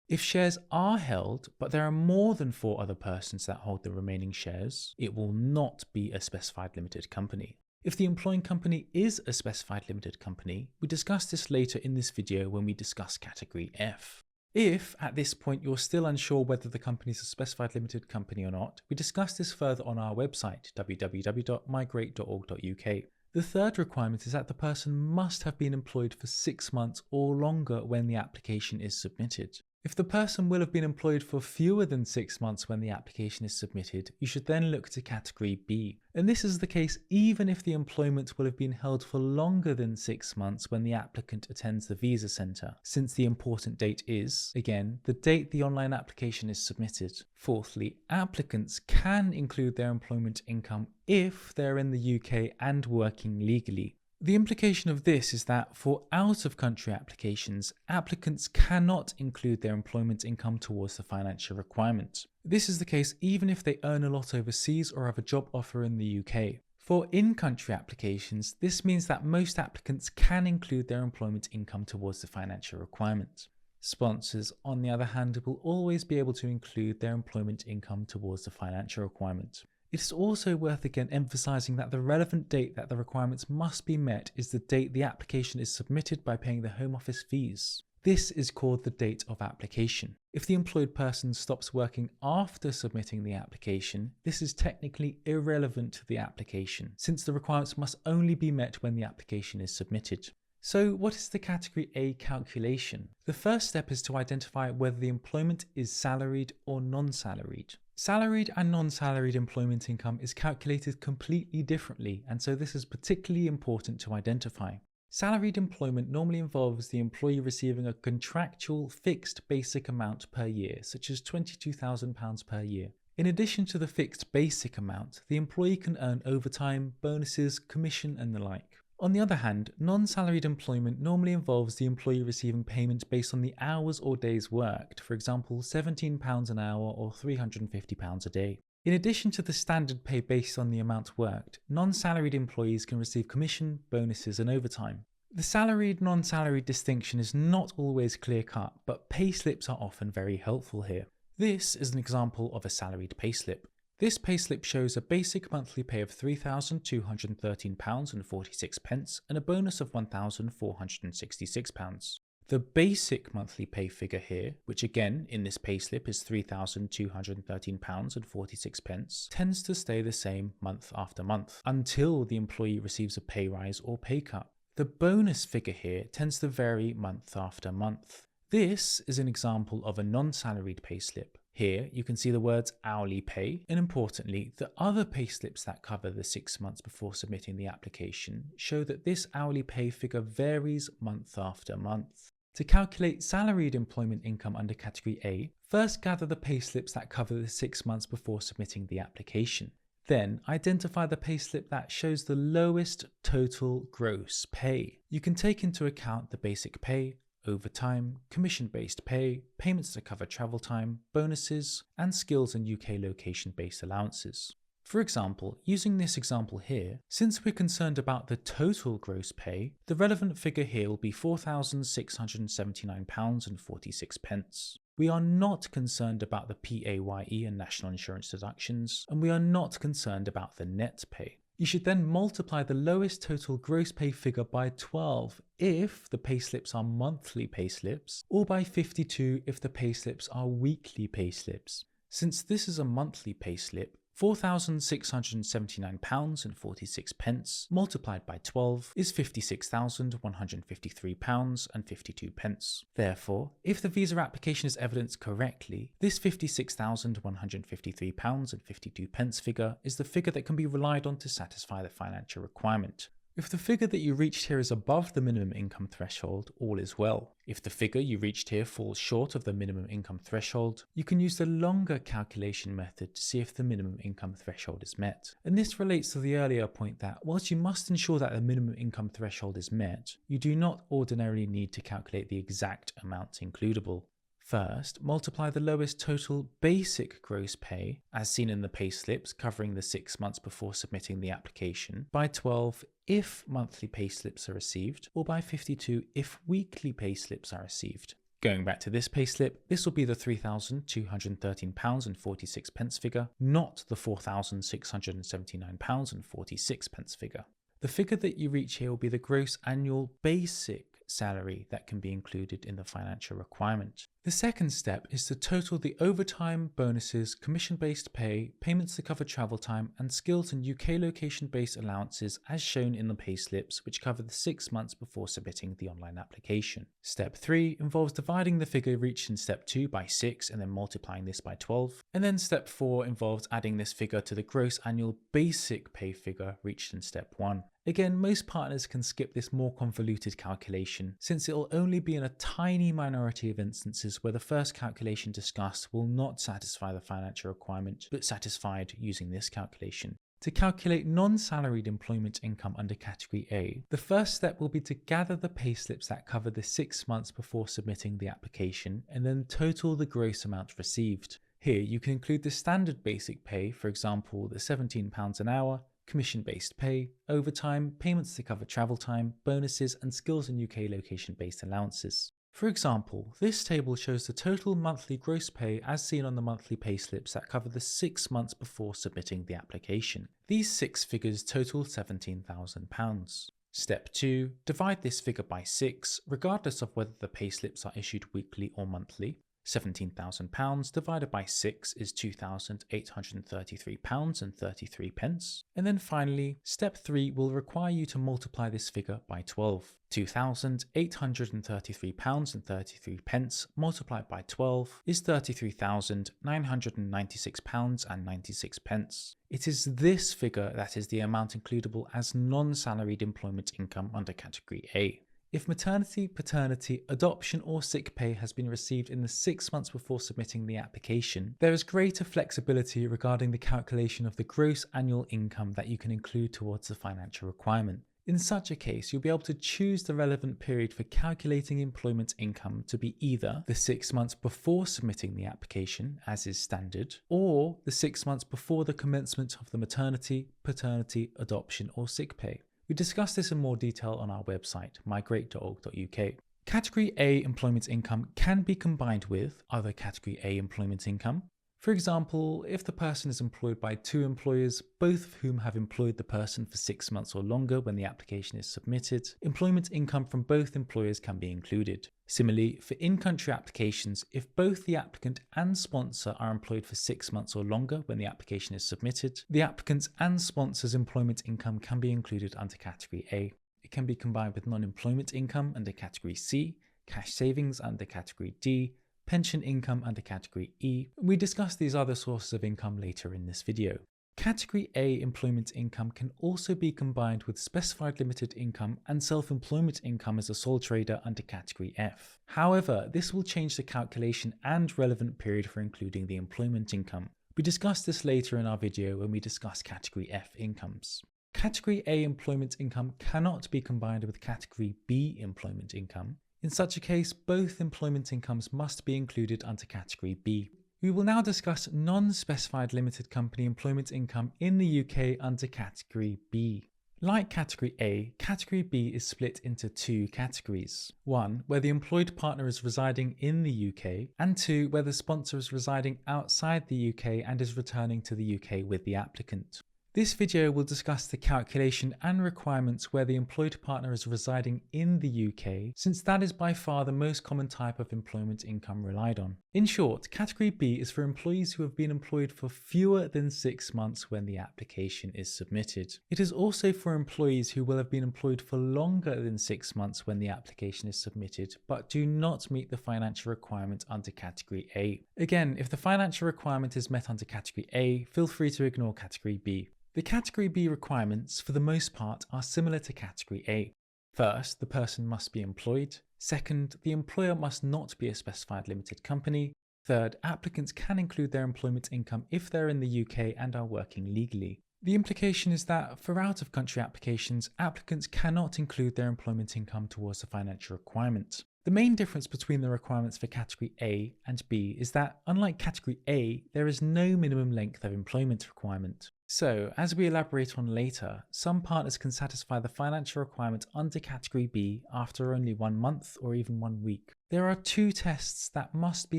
[SPEAKER 1] If shares are held, but there are more than 4 other persons that hold the remaining shares, it will not be a specified limited company. If the employing company is a specified limited company, we discuss this later in this video when we discuss Category F. If, at this point, you're still unsure whether the company is a specified limited company or not, we discuss this further on our website, www.migrate.org.uk. The third requirement is that the person must have been employed for 6 months or longer when the application is submitted. If the person will have been employed for fewer than 6 months when the application is submitted, you should then look to Category B. And this is the case even if the employment will have been held for longer than 6 months when the applicant attends the visa centre, since the important date is, again, the date the online application is submitted. Fourthly, applicants can include their employment income if they're in the UK and working legally. The implication of this is that for out-of-country applications, applicants cannot include their employment income towards the financial requirement. This is the case even if they earn a lot overseas or have a job offer in the UK. For in-country applications, this means that most applicants can include their employment income towards the financial requirement. Sponsors, on the other hand, will always be able to include their employment income towards the financial requirement. It is also worth again emphasising that the relevant date that the requirements must be met is the date the application is submitted by paying the Home Office fees. This is called the date of application. If the employed person stops working after submitting the application, this is technically irrelevant to the application, since the requirements must only be met when the application is submitted. So what is the Category A calculation? The first step is to identify whether the employment is salaried or non-salaried. Salaried and non-salaried employment income is calculated completely differently, and so this is particularly important to identify. Salaried employment normally involves the employee receiving a contractual fixed basic amount per year, such as £22,000 per year. In addition to the fixed basic amount, the employee can earn overtime, bonuses, commission, and the like. On the other hand, non-salaried employment normally involves the employee receiving payment based on the hours or days worked, for example £17 an hour or £350 a day. In addition to the standard pay based on the amount worked, non-salaried employees can receive commission, bonuses, and overtime. The salaried-non-salaried distinction is not always clear-cut, but payslips are often very helpful here. This is an example of a salaried payslip. This payslip shows a basic monthly pay of £3,213.46 and a bonus of £1,466. The basic monthly pay figure here, which again in this payslip is £3,213.46, tends to stay the same month after month until the employee receives a pay rise or pay cut. The bonus figure here tends to vary month after month. This is an example of a non-salaried payslip. Here you can see the words hourly pay, and importantly, the other payslips that cover the 6 months before submitting the application show that this hourly pay figure varies month after month. To calculate salaried employment income under Category A, first gather the payslips that cover the 6 months before submitting the application. Then identify the payslip that shows the lowest total gross pay. You can take into account the basic pay, overtime, commission-based pay, payments to cover travel time, bonuses, and skills and UK location-based allowances. For example, using this example here, since we're concerned about the total gross pay, the relevant figure here will be £4,679.46. We are not concerned about the PAYE and national insurance deductions, and we are not concerned about the net pay. You should then multiply the lowest total gross pay figure by 12 if the payslips are monthly payslips, or by 52 if the payslips are weekly payslips. Since this is a monthly payslip, £4,679.46 multiplied by 12 is £56,153.52. Therefore, if the visa application is evidenced correctly, this £56,153.52 figure is the figure that can be relied on to satisfy the financial requirement. If the figure that you reached here is above the minimum income threshold, all is well. If the figure you reached here falls short of the minimum income threshold, you can use the longer calculation method to see if the minimum income threshold is met. And this relates to the earlier point that, whilst you must ensure that the minimum income threshold is met, you do not ordinarily need to calculate the exact amount includable. First, multiply the lowest total basic gross pay, as seen in the payslips covering the 6 months before submitting the application, by 12 if monthly payslips are received, or by 52 if weekly payslips are received. Going back to this payslip, this will be the £3,213.46 figure, not the £4,679.46 figure. The figure that you reach here will be the gross annual basic salary that can be included in the financial requirement. The second step is to total the overtime, bonuses, commission-based pay, payments to cover travel time, and skills and UK location-based allowances as shown in the payslips which cover the 6 months before submitting the online application. Step 3 involves dividing the figure reached in step 2 by 6 and then multiplying this by 12. And then step 4 involves adding this figure to the gross annual basic pay figure reached in step 1. Again, most partners can skip this more convoluted calculation, since it will only be in a tiny minority of instances where the first calculation discussed will not satisfy the financial requirement, but satisfied using this calculation. To calculate non-salaried employment income under Category A, the first step will be to gather the payslips that cover the 6 months before submitting the application, and then total the gross amount received. Here you can include the standard basic pay, for example the £17 an hour, commission-based pay, overtime, payments to cover travel time, bonuses, and skills and UK location-based allowances. For example, this table shows the total monthly gross pay as seen on the monthly payslips that cover the 6 months before submitting the application. These 6 figures total £17,000. Step 2. Divide this figure by 6, regardless of whether the payslips are issued weekly or monthly. £17,000 divided by 6 is £2,833.33. And then finally, step 3 will require you to multiply this figure by 12. £2,833.33 multiplied by 12 is £33,996.96. It is this figure that is the amount includable as non-salaried employment income under Category A. If maternity, paternity, adoption or sick pay has been received in the 6 months before submitting the application, there is greater flexibility regarding the calculation of the gross annual income that you can include towards the financial requirement. In such a case, you'll be able to choose the relevant period for calculating employment income to be either the 6 months before submitting the application, as is standard, or the 6 months before the commencement of the maternity, paternity, adoption, or sick pay. We discuss this in more detail on our website, migrate.org.uk. Category A employment income can be combined with other Category A employment income. For example, if the person is employed by 2 employers, both of whom have employed the person for 6 months or longer when the application is submitted, employment income from both employers can be included. Similarly, for in-country applications, if both the applicant and sponsor are employed for 6 months or longer when the application is submitted, the applicant's and sponsor's employment income can be included under Category A. It can be combined with non-employment income under Category C, cash savings under Category D, pension income under Category E. We discuss these other sources of income later in this video. Category A employment income can also be combined with specified limited income and self-employment income as a sole trader under Category F. However, this will change the calculation and relevant period for including the employment income. We discuss this later in our video when we discuss Category F incomes. Category A employment income cannot be combined with Category B employment income. In such a case, both employment incomes must be included under Category B. We will now discuss non-specified limited company employment income in the UK under Category B. Like Category A, Category B is split into 2 categories. 1, where the employed partner is residing in the UK, and 2, where the sponsor is residing outside the UK and is returning to the UK with the applicant. This video will discuss the calculation and requirements where the employed partner is residing in the UK, since that is by far the most common type of employment income relied on. In short, Category B is for employees who have been employed for fewer than 6 months when the application is submitted. It is also for employees who will have been employed for longer than 6 months when the application is submitted, but do not meet the financial requirement under Category A. Again, if the financial requirement is met under Category A, feel free to ignore Category B. The Category B requirements, for the most part, are similar to Category A. First, the person must be employed. Second, the employer must not be a specified limited company. Third, applicants can include their employment income if they're in the UK and are working legally. The implication is that for out-of-country applications, applicants cannot include their employment income towards the financial requirement. The main difference between the requirements for Category A and B is that, unlike Category A, there is no minimum length of employment requirement. So, as we elaborate on later, some partners can satisfy the financial requirement under Category B after only 1 month or even 1 week. There are 2 tests that must be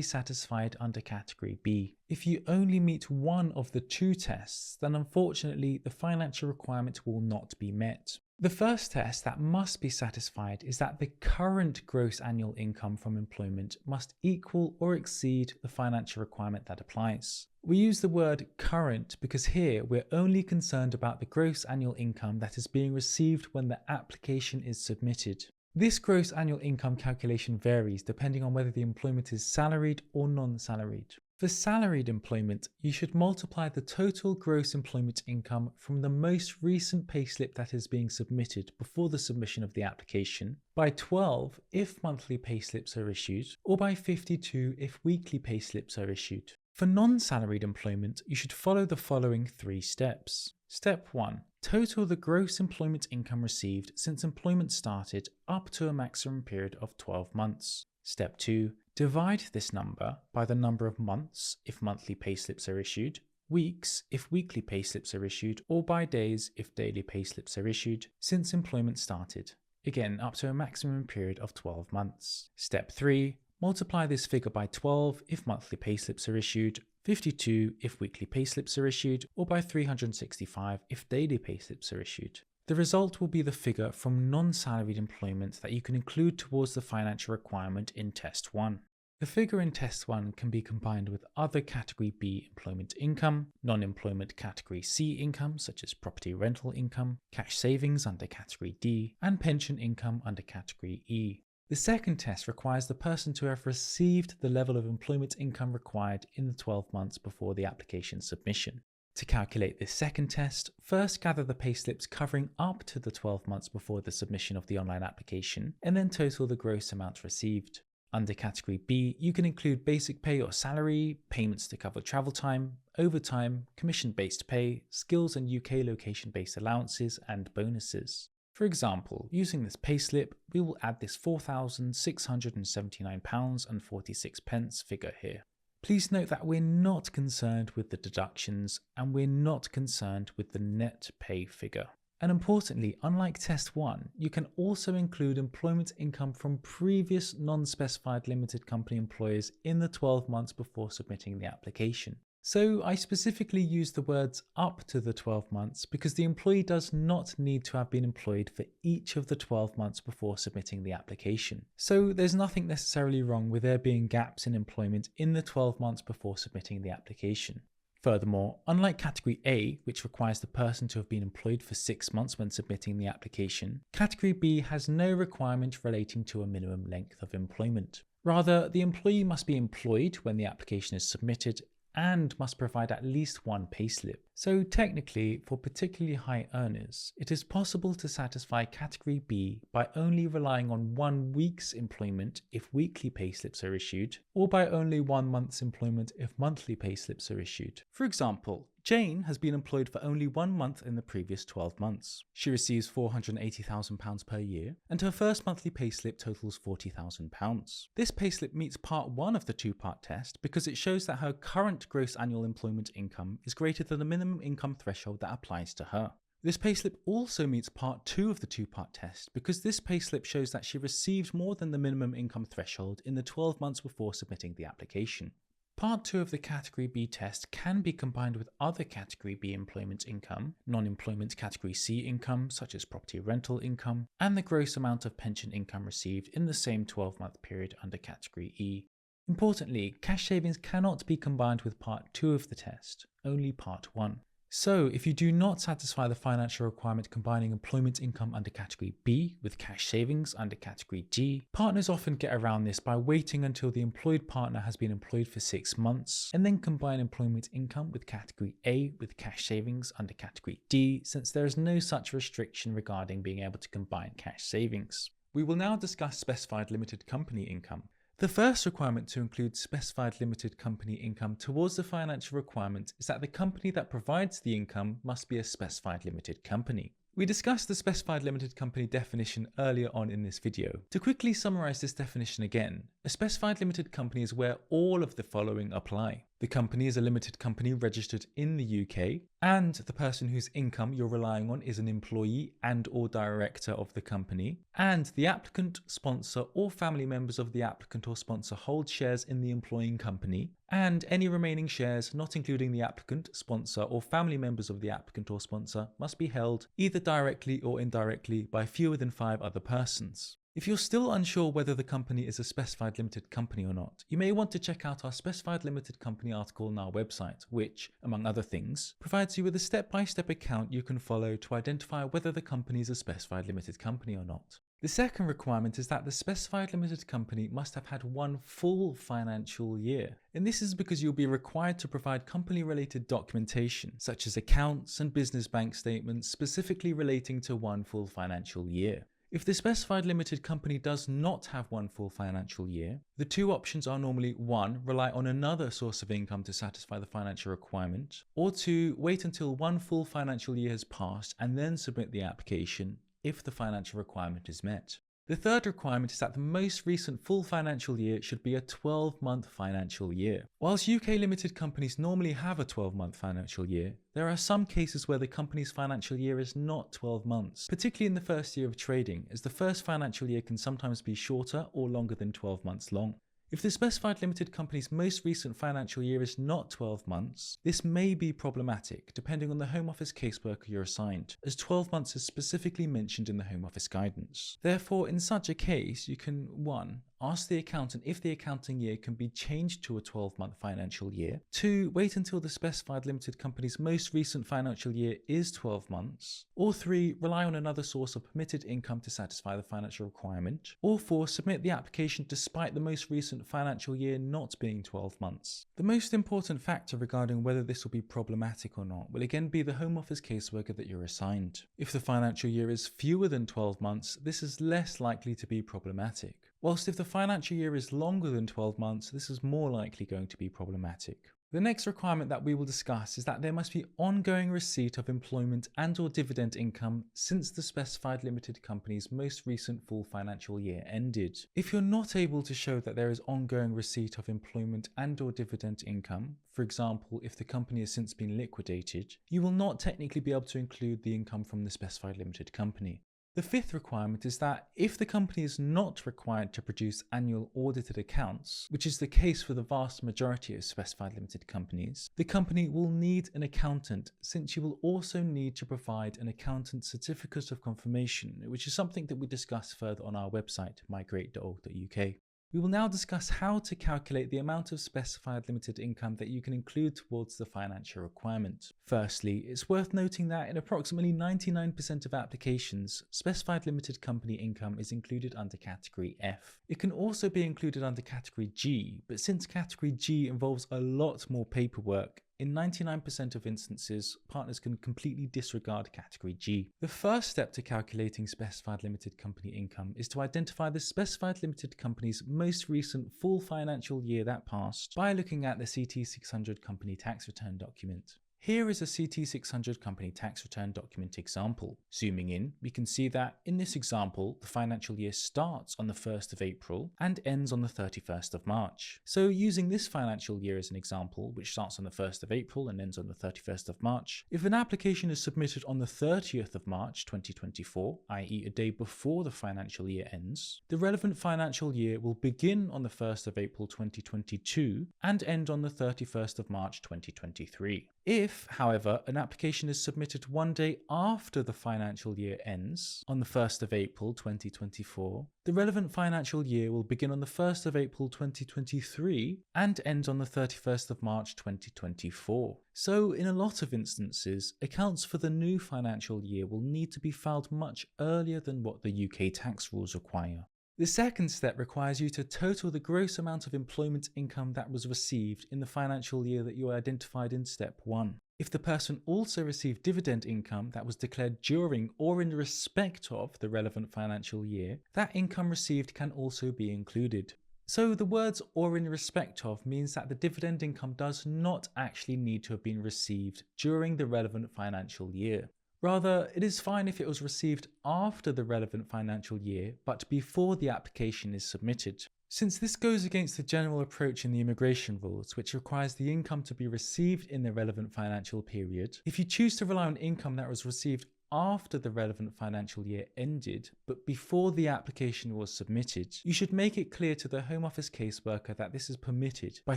[SPEAKER 1] satisfied under Category B. If you only meet one of the 2 tests, then unfortunately the financial requirement will not be met. The first test that must be satisfied is that the current gross annual income from employment must equal or exceed the financial requirement that applies. We use the word current because here we're only concerned about the gross annual income that is being received when the application is submitted. This gross annual income calculation varies depending on whether the employment is salaried or non-salaried. For salaried employment, you should multiply the total gross employment income from the most recent payslip that is being submitted before the submission of the application by 12 if monthly payslips are issued, or by 52 if weekly payslips are issued. For non-salaried employment, you should follow the following 3 steps. Step 1. Total the gross employment income received since employment started up to a maximum period of 12 months. Step 2. Divide this number by the number of months if monthly payslips are issued, weeks if weekly payslips are issued, or by days if daily payslips are issued since employment started. Again, up to a maximum period of 12 months. Step 3. Multiply this figure by 12 if monthly payslips are issued, 52 if weekly payslips are issued, or by 365 if daily payslips are issued. The result will be the figure from non-salaried employment that you can include towards the financial requirement in Test 1. The figure in Test 1 can be combined with other Category B employment income, non-employment Category C income such as property rental income, cash savings under Category D, and pension income under Category E. The second test requires the person to have received the level of employment income required in the 12 months before the application submission. To calculate this second test, first gather the payslips covering up to the 12 months before the submission of the online application, and then total the gross amount received. Under Category B, you can include basic pay or salary, payments to cover travel time, overtime, commission-based pay, skills and UK location-based allowances, and bonuses. For example, using this payslip, we will add this £4,679.46 figure here. Please note that we're not concerned with the deductions and we're not concerned with the net pay figure. And importantly, unlike test 1, you can also include employment income from previous non-specified limited company employers in the 12 months before submitting the application. So I specifically use the words up to the 12 months because the employee does not need to have been employed for each of the 12 months before submitting the application. So there's nothing necessarily wrong with there being gaps in employment in the 12 months before submitting the application. Furthermore, unlike Category A, which requires the person to have been employed for 6 months when submitting the application, Category B has no requirement relating to a minimum length of employment. Rather, the employee must be employed when the application is submitted and must provide at least one payslip. So technically, for particularly high earners, it is possible to satisfy Category B by only relying on 1 week's employment if weekly payslips are issued, or by only 1 month's employment if monthly payslips are issued. For example, Jane has been employed for only 1 month in the previous 12 months. She receives £480,000 per year, and her first monthly payslip totals £40,000. This payslip meets part 1 of the 2-part test because it shows that her current gross annual employment income is greater than the minimum income threshold that applies to her. This payslip also meets part 2 of the 2-part test because this payslip shows that she received more than the minimum income threshold in the 12 months before submitting the application. Part 2 of the Category B test can be combined with other Category B employment income, non-employment Category C income such as property rental income, and the gross amount of pension income received in the same 12-month period under Category E. Importantly, cash savings cannot be combined with Part 2 of the test, only Part 1. So, if you do not satisfy the financial requirement combining employment income under Category B with cash savings under Category G, partners often get around this by waiting until the employed partner has been employed for 6 months and then combine employment income with Category A with cash savings under Category D, since there is no such restriction regarding being able to combine cash savings. We will now discuss specified limited company income. The first requirement to include specified limited company income towards the financial requirement is that the company that provides the income must be a specified limited company. We discussed the specified limited company definition earlier on in this video. To quickly summarize this definition again, a specified limited company is where all of the following apply. The company is a limited company registered in the UK, and the person whose income you're relying on is an employee and/or director of the company, and the applicant, sponsor, or family members of the applicant or sponsor hold shares in the employing company, and any remaining shares, not including the applicant, sponsor, or family members of the applicant or sponsor, must be held either directly or indirectly by fewer than 5 other persons. If you're still unsure whether the company is a specified limited company or not, you may want to check out our specified limited company article on our website, which, among other things, provides you with a step-by-step account you can follow to identify whether the company is a specified limited company or not. The second requirement is that the specified limited company must have had 1 full financial year. And this is because you'll be required to provide company-related documentation, such as accounts and business bank statements specifically relating to 1 full financial year. If the specified limited company does not have 1 full financial year, the 2 options are normally 1. Rely on another source of income to satisfy the financial requirement, or 2. Wait until 1 full financial year has passed and then submit the application if the financial requirement is met. The third requirement is that the most recent full financial year should be a 12-month financial year. Whilst UK limited companies normally have a 12-month financial year, there are some cases where the company's financial year is not 12 months, particularly in the first year of trading, as the first financial year can sometimes be shorter or longer than 12 months long. If the specified limited company's most recent financial year is not 12 months, this may be problematic depending on the Home Office caseworker you're assigned, as 12 months is specifically mentioned in the Home Office guidance. Therefore, in such a case, you can 1. Ask the accountant if the accounting year can be changed to a 12-month financial year. 2. Wait until the specified limited company's most recent financial year is 12 months. Or 3. Rely on another source of permitted income to satisfy the financial requirement. Or 4. Submit the application despite the most recent financial year not being 12 months. The most important factor regarding whether this will be problematic or not will again be the Home Office caseworker that you're assigned. If the financial year is fewer than 12 months, this is less likely to be problematic. Whilst if the financial year is longer than 12 months, this is more likely going to be problematic. The next requirement that we will discuss is that there must be ongoing receipt of employment and/or dividend income since the specified limited company's most recent full financial year ended. If you're not able to show that there is ongoing receipt of employment and/or dividend income, for example, if the company has since been liquidated, you will not technically be able to include the income from the specified limited company. The fifth requirement is that if the company is not required to produce annual audited accounts, which is the case for the vast majority of specified limited companies, the company will need an accountant, since you will also need to provide an accountant certificate of confirmation, which is something that we discuss further on our website, migrate.org.uk. We will now discuss how to calculate the amount of specified limited income that you can include towards the financial requirement. Firstly, it's worth noting that in approximately 99% of applications, specified limited company income is included under Category F. It can also be included under Category G, but since Category G involves a lot more paperwork, in 99% of instances, partners can completely disregard Category G. The first step to calculating specified limited company income is to identify the specified limited company's most recent full financial year that passed by looking at the CT600 company tax return document. Here is a CT600 company tax return document example. Zooming in, we can see that in this example, the financial year starts on the 1st of April and ends on the 31st of March. So using this financial year as an example, which starts on the 1st of April and ends on the 31st of March, if an application is submitted on the 30th of March 2024, i.e. a day before the financial year ends, the relevant financial year will begin on the 1st of April 2022 and end on the 31st of March 2023. If, however, an application is submitted one day after the financial year ends, on the 1st of April 2024, the relevant financial year will begin on the 1st of April 2023 and end on the 31st of March 2024. So, in a lot of instances, accounts for the new financial year will need to be filed much earlier than what the UK tax rules require. The second step requires you to total the gross amount of employment income that was received in the financial year that you identified in step 1. If the person also received dividend income that was declared during or in respect of the relevant financial year, that income received can also be included. So the words "or in respect of" means that the dividend income does not actually need to have been received during the relevant financial year. Rather, it is fine if it was received after the relevant financial year, but before the application is submitted. Since this goes against the general approach in the immigration rules, which requires the income to be received in the relevant financial period, if you choose to rely on income that was received after the relevant financial year ended, but before the application was submitted, you should make it clear to the Home Office caseworker that this is permitted by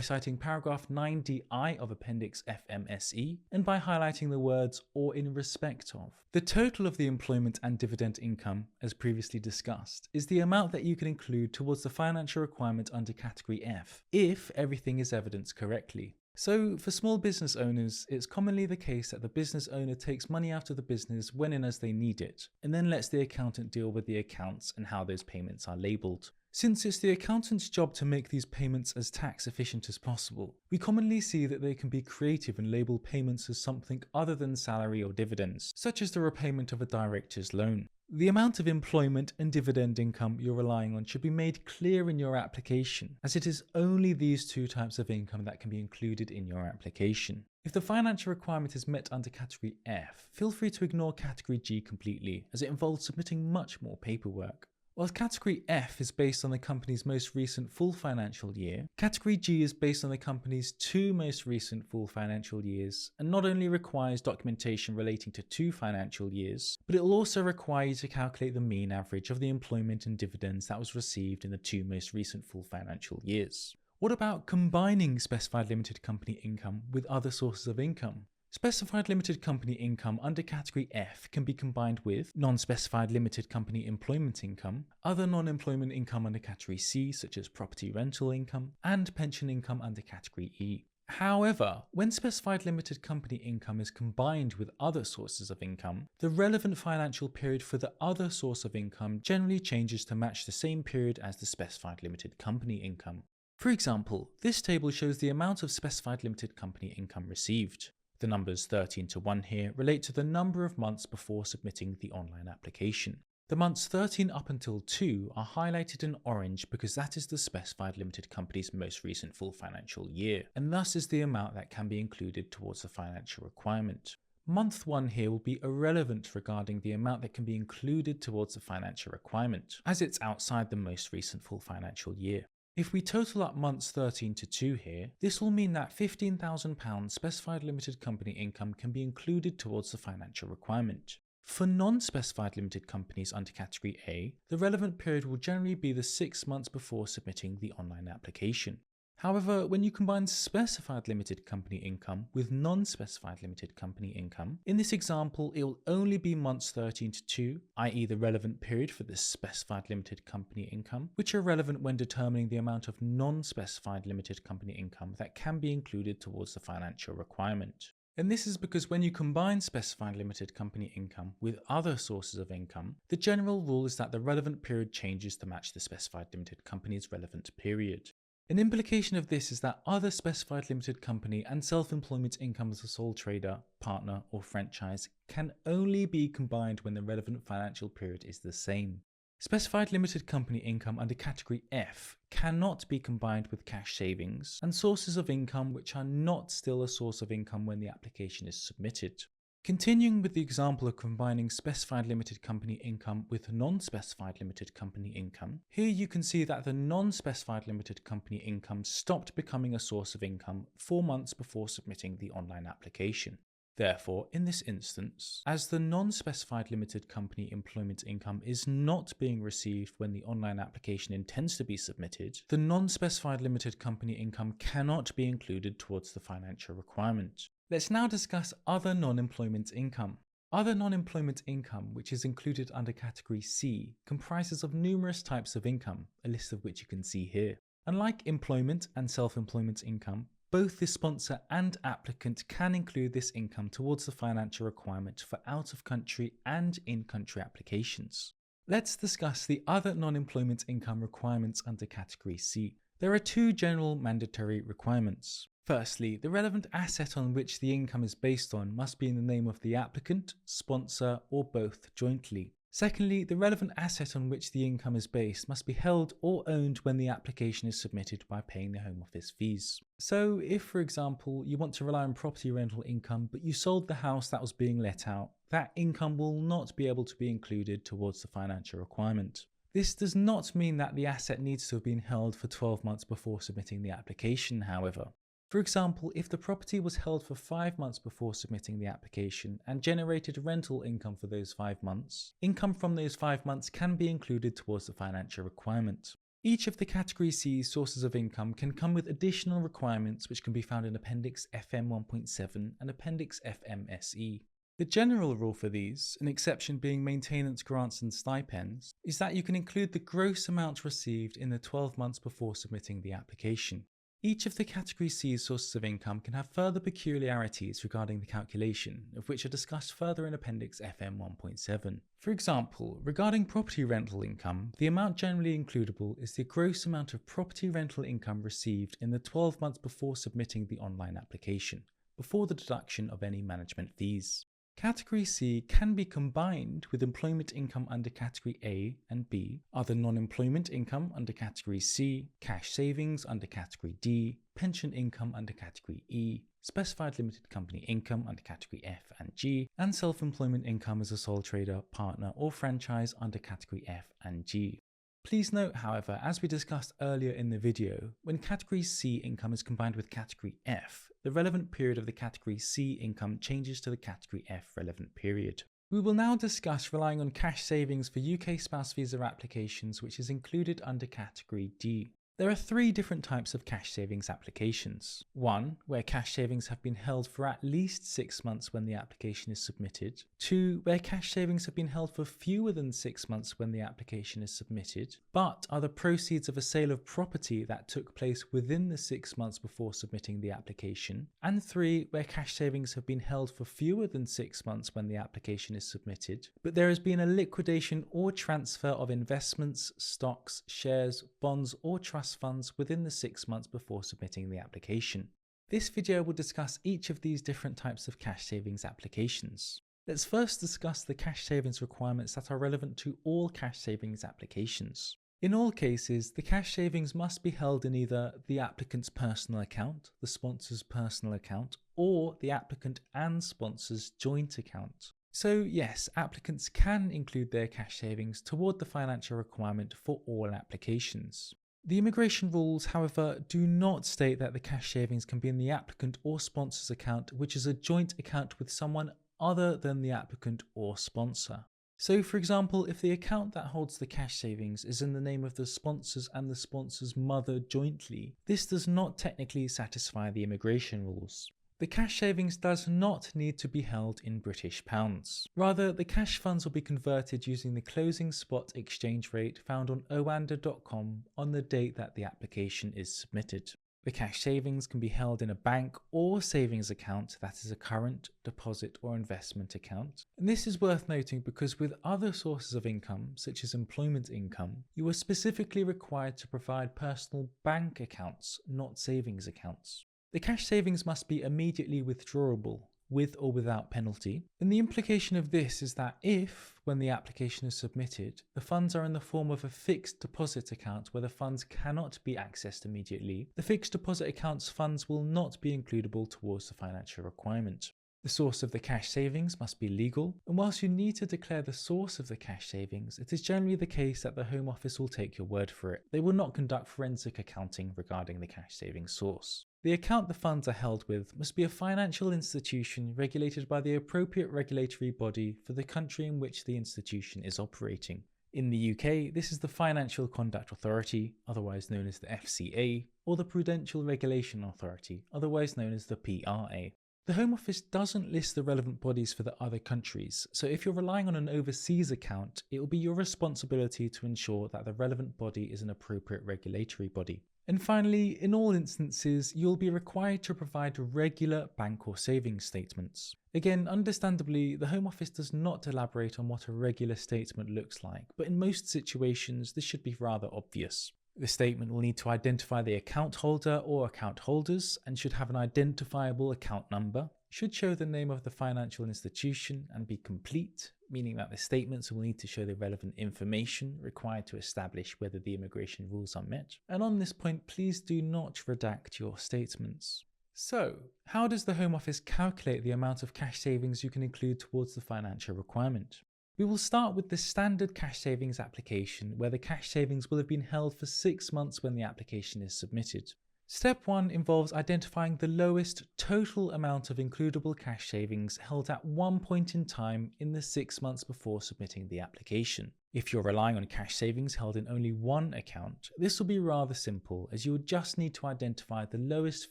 [SPEAKER 1] citing paragraph 9DI of Appendix FMSE and by highlighting the words "or in respect of." The total of the employment and dividend income, as previously discussed, is the amount that you can include towards the financial requirement under Category F, if everything is evidenced correctly. So, for small business owners, it's commonly the case that the business owner takes money out of the business when and as they need it, and then lets the accountant deal with the accounts and how those payments are labelled. Since it's the accountant's job to make these payments as tax efficient as possible, we commonly see that they can be creative and label payments as something other than salary or dividends, such as the repayment of a director's loan. The amount of employment and dividend income you're relying on should be made clear in your application, as it is only these two types of income that can be included in your application. If the financial requirement is met under Category F, feel free to ignore Category G completely, as it involves submitting much more paperwork. Whilst Category F is based on the company's most recent full financial year, Category G is based on the company's two most recent full financial years and not only requires documentation relating to 2 financial years, but it will also require you to calculate the mean average of the employment and dividends that was received in the 2 most recent full financial years. What about combining specified limited company income with other sources of income? Specified limited company income under Category F can be combined with non-specified limited company employment income, other non-employment income under Category C such as property rental income, and pension income under Category E. However, when specified limited company income is combined with other sources of income, the relevant financial period for the other source of income generally changes to match the same period as the specified limited company income. For example, this table shows the amount of specified limited company income received. The numbers 13 to 1 here relate to the number of months before submitting the online application. The months 13 up until 2 are highlighted in orange because that is the specified limited company's most recent full financial year, and thus is the amount that can be included towards the financial requirement. Month 1 here will be irrelevant regarding the amount that can be included towards the financial requirement, as it's outside the most recent full financial year. If we total up months 13 to 2 here, this will mean that £15,000 specified limited company income can be included towards the financial requirement. For non-specified limited companies under Category A, the relevant period will generally be the 6 months before submitting the online application. However, when you combine specified limited company income with non-specified limited company income, in this example it will only be months 13 to 2, i.e. the relevant period for the specified limited company income, which are relevant when determining the amount of non-specified limited company income that can be included towards the financial requirement. And this is because when you combine specified limited company income with other sources of income, the general rule is that the relevant period changes to match the specified limited company's relevant period. An implication of this is that other specified limited company and self-employment income as a sole trader, partner, or franchise can only be combined when the relevant financial period is the same. Specified limited company income under Category F cannot be combined with cash savings and sources of income which are not still a source of income when the application is submitted. Continuing with the example of combining specified limited company income with non-specified limited company income, here you can see that the non-specified limited company income stopped becoming a source of income 4 months before submitting the online application. Therefore, in this instance, as the non-specified limited company employment income is not being received when the online application intends to be submitted, the non-specified limited company income cannot be included towards the financial requirement. Let's now discuss other non-employment income. Other non-employment income, which is included under Category C, comprises of numerous types of income, a list of which you can see here. Unlike employment and self-employment income, both the sponsor and applicant can include this income towards the financial requirement for out-of-country and in-country applications. Let's discuss the other non-employment income requirements under Category C. There are 2 general mandatory requirements. Firstly, the relevant asset on which the income is based on must be in the name of the applicant, sponsor, or both jointly. Secondly, the relevant asset on which the income is based must be held or owned when the application is submitted by paying the Home Office fees. So if, for example, you want to rely on property rental income but you sold the house that was being let out, that income will not be able to be included towards the financial requirement. This does not mean that the asset needs to have been held for 12 months before submitting the application, however. For example, if the property was held for 5 months before submitting the application and generated rental income for those 5 months, income from those 5 months can be included towards the financial requirement. Each of the Category C sources of income can come with additional requirements which can be found in Appendix FM 1.7 and Appendix FMSE. The general rule for these, an exception being maintenance grants and stipends, is that you can include the gross amount received in the 12 months before submitting the application. Each of the Category C sources of income can have further peculiarities regarding the calculation, of which are discussed further in Appendix FM 1.7. For example, regarding property rental income, the amount generally includable is the gross amount of property rental income received in the 12 months before submitting the online application, before the deduction of any management fees. Category C can be combined with employment income under Category A and B, other non-employment income under Category C, cash savings under Category D, pension income under Category E, specified limited company income under Category F and G, and self-employment income as a sole trader, partner, or franchise under Category F and G. Please note, however, as we discussed earlier in the video, when Category C income is combined with Category F, the relevant period of the Category C income changes to the Category F relevant period. We will now discuss relying on cash savings for UK spouse visa applications, which is included under Category D. There are 3 different types of cash savings applications. 1, where cash savings have been held for at least 6 months when the application is submitted. 2, where cash savings have been held for fewer than 6 months when the application is submitted, but are the proceeds of a sale of property that took place within the 6 months before submitting the application. And 3, where cash savings have been held for fewer than 6 months when the application is submitted, but there has been a liquidation or transfer of investments, stocks, shares, bonds, or trust funds within the 6 months before submitting the application. This video will discuss each of these different types of cash savings applications. Let's first discuss the cash savings requirements that are relevant to all cash savings applications. In all cases, the cash savings must be held in either the applicant's personal account, the sponsor's personal account, or the applicant and sponsor's joint account. So yes, applicants can include their cash savings toward the financial requirement for all applications. The immigration rules, however, do not state that the cash savings can be in the applicant or sponsor's account, which is a joint account with someone other than the applicant or sponsor. So for example, if the account that holds the cash savings is in the name of the sponsors and the sponsor's mother jointly, this does not technically satisfy the immigration rules. The cash savings does not need to be held in British pounds. Rather, the cash funds will be converted using the closing spot exchange rate found on oanda.com on the date that the application is submitted. The cash savings can be held in a bank or savings account that is a current, deposit or investment account. And this is worth noting because with other sources of income, such as employment income, you are specifically required to provide personal bank accounts, not savings accounts. The cash savings must be immediately withdrawable, with or without penalty. And the implication of this is that if, when the application is submitted, the funds are in the form of a fixed deposit account where the funds cannot be accessed immediately, the fixed deposit account's funds will not be includable towards the financial requirement. The source of the cash savings must be legal, and whilst you need to declare the source of the cash savings, it is generally the case that the Home Office will take your word for it. They will not conduct forensic accounting regarding the cash savings source. The account the funds are held with must be a financial institution regulated by the appropriate regulatory body for the country in which the institution is operating. In the UK, this is the Financial Conduct Authority, otherwise known as the FCA, or the Prudential Regulation Authority, otherwise known as the PRA. The Home Office doesn't list the relevant bodies for the other countries, so if you're relying on an overseas account, it will be your responsibility to ensure that the relevant body is an appropriate regulatory body. And finally, in all instances, you'll be required to provide regular bank or savings statements. Again, understandably, the Home Office does not elaborate on what a regular statement looks like, but in most situations, this should be rather obvious. The statement will need to identify the account holder or account holders and should have an identifiable account number, should show the name of the financial institution and be complete, meaning that the statements will need to show the relevant information required to establish whether the immigration rules are met. And on this point, please do not redact your statements. So, how does the Home Office calculate the amount of cash savings you can include towards the financial requirement? We will start with the standard cash savings application where the cash savings will have been held for 6 months when the application is submitted. Step 1 involves identifying the lowest total amount of includable cash savings held at one point in time in the 6 months before submitting the application. If you're relying on cash savings held in only one account, this will be rather simple as you will just need to identify the lowest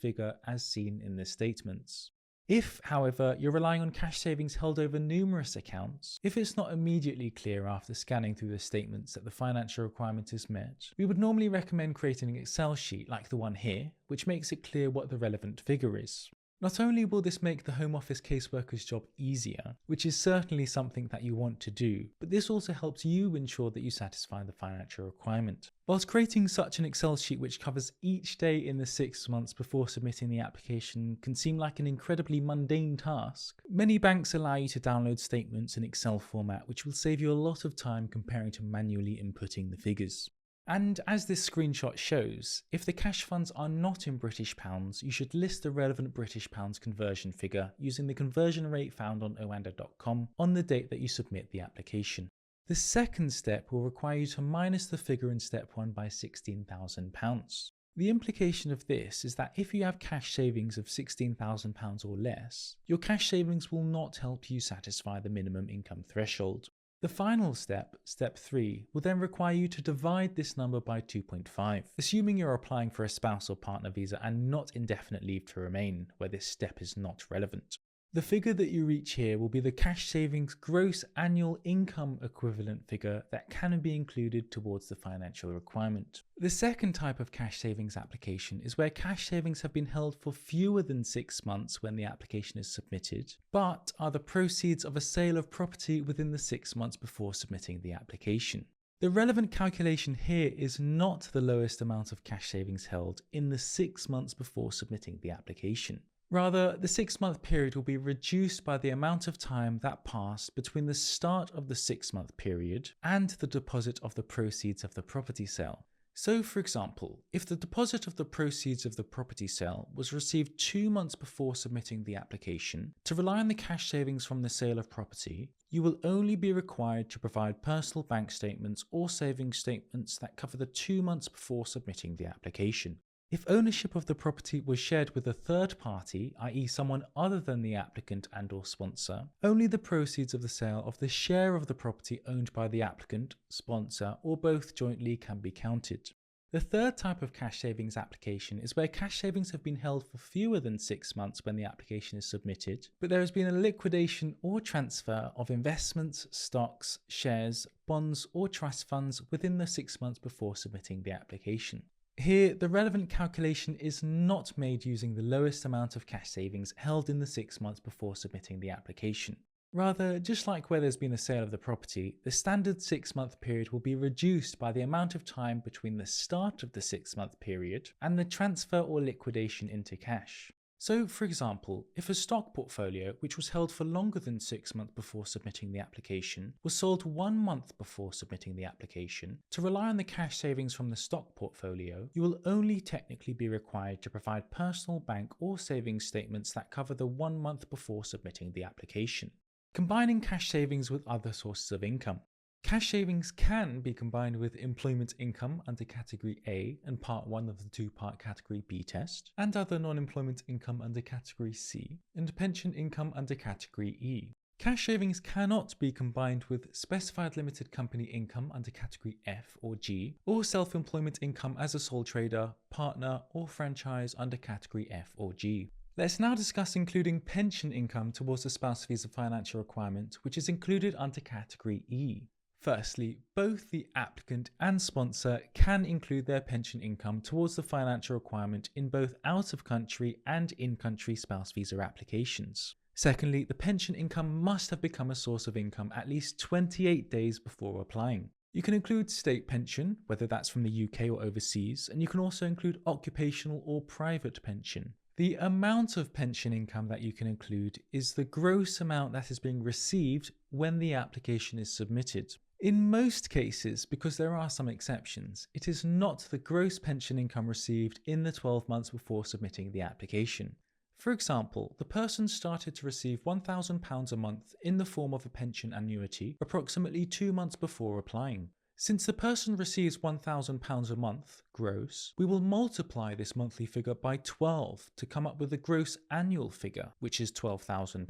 [SPEAKER 1] figure as seen in the statements. If, however, you're relying on cash savings held over numerous accounts, if it's not immediately clear after scanning through the statements that the financial requirement is met, we would normally recommend creating an Excel sheet like the one here, which makes it clear what the relevant figure is. Not only will this make the Home Office caseworker's job easier, which is certainly something that you want to do, but this also helps you ensure that you satisfy the financial requirement. Whilst creating such an Excel sheet which covers each day in the 6 months before submitting the application can seem like an incredibly mundane task, many banks allow you to download statements in Excel format, which will save you a lot of time comparing to manually inputting the figures. And as this screenshot shows, if the cash funds are not in British pounds, you should list the relevant British pounds conversion figure using the conversion rate found on oanda.com on the date that you submit the application. The second step will require you to minus the figure in step 1 by £16,000. The implication of this is that if you have cash savings of £16,000 or less, your cash savings will not help you satisfy the minimum income threshold. The final step, step 3, will then require you to divide this number by 2.5, assuming you're applying for a spouse or partner visa and not indefinite leave to remain, where this step is not relevant. The figure that you reach here will be the cash savings gross annual income equivalent figure that can be included towards the financial requirement. The second type of cash savings application is where cash savings have been held for fewer than 6 months when the application is submitted, but are the proceeds of a sale of property within the 6 months before submitting the application. The relevant calculation here is not the lowest amount of cash savings held in the 6 months before submitting the application. Rather, the 6-month period will be reduced by the amount of time that passed between the start of the 6-month period and the deposit of the proceeds of the property sale. So, for example, if the deposit of the proceeds of the property sale was received 2 months before submitting the application, to rely on the cash savings from the sale of property, you will only be required to provide personal bank statements or savings statements that cover the 2 months before submitting the application. If ownership of the property was shared with a third party, i.e. someone other than the applicant and/or sponsor, only the proceeds of the sale of the share of the property owned by the applicant, sponsor, or both jointly can be counted. The third type of cash savings application is where cash savings have been held for fewer than 6 months when the application is submitted, but there has been a liquidation or transfer of investments, stocks, shares, bonds, or trust funds within the 6 months before submitting the application. Here, the relevant calculation is not made using the lowest amount of cash savings held in the 6 months before submitting the application. Rather, just like where there's been a sale of the property, the standard 6-month period will be reduced by the amount of time between the start of the 6-month period and the transfer or liquidation into cash. So, for example, if a stock portfolio, which was held for longer than 6 months before submitting the application, was sold 1 month before submitting the application, to rely on the cash savings from the stock portfolio, you will only technically be required to provide personal bank or savings statements that cover the 1 month before submitting the application. Combining cash savings with other sources of income. Cash savings can be combined with employment income under Category A and Part 1 of the 2-part Category B test, and other non-employment income under Category C, and pension income under Category E. Cash savings cannot be combined with specified limited company income under Category F or G, or self-employment income as a sole trader, partner, or franchise under Category F or G. Let's now discuss including pension income towards the spouse visa financial requirement, which is included under Category E. Firstly, both the applicant and sponsor can include their pension income towards the financial requirement in both out-of-country and in-country spouse visa applications. Secondly, the pension income must have become a source of income at least 28 days before applying. You can include state pension, whether that's from the UK or overseas, and you can also include occupational or private pension. The amount of pension income that you can include is the gross amount that is being received when the application is submitted. In most cases, because there are some exceptions, it is not the gross pension income received in the 12 months before submitting the application. For example, the person started to receive £1,000 a month in the form of a pension annuity approximately 2 months before applying. Since the person receives £1,000 a month, gross, we will multiply this monthly figure by 12 to come up with the gross annual figure, which is £12,000.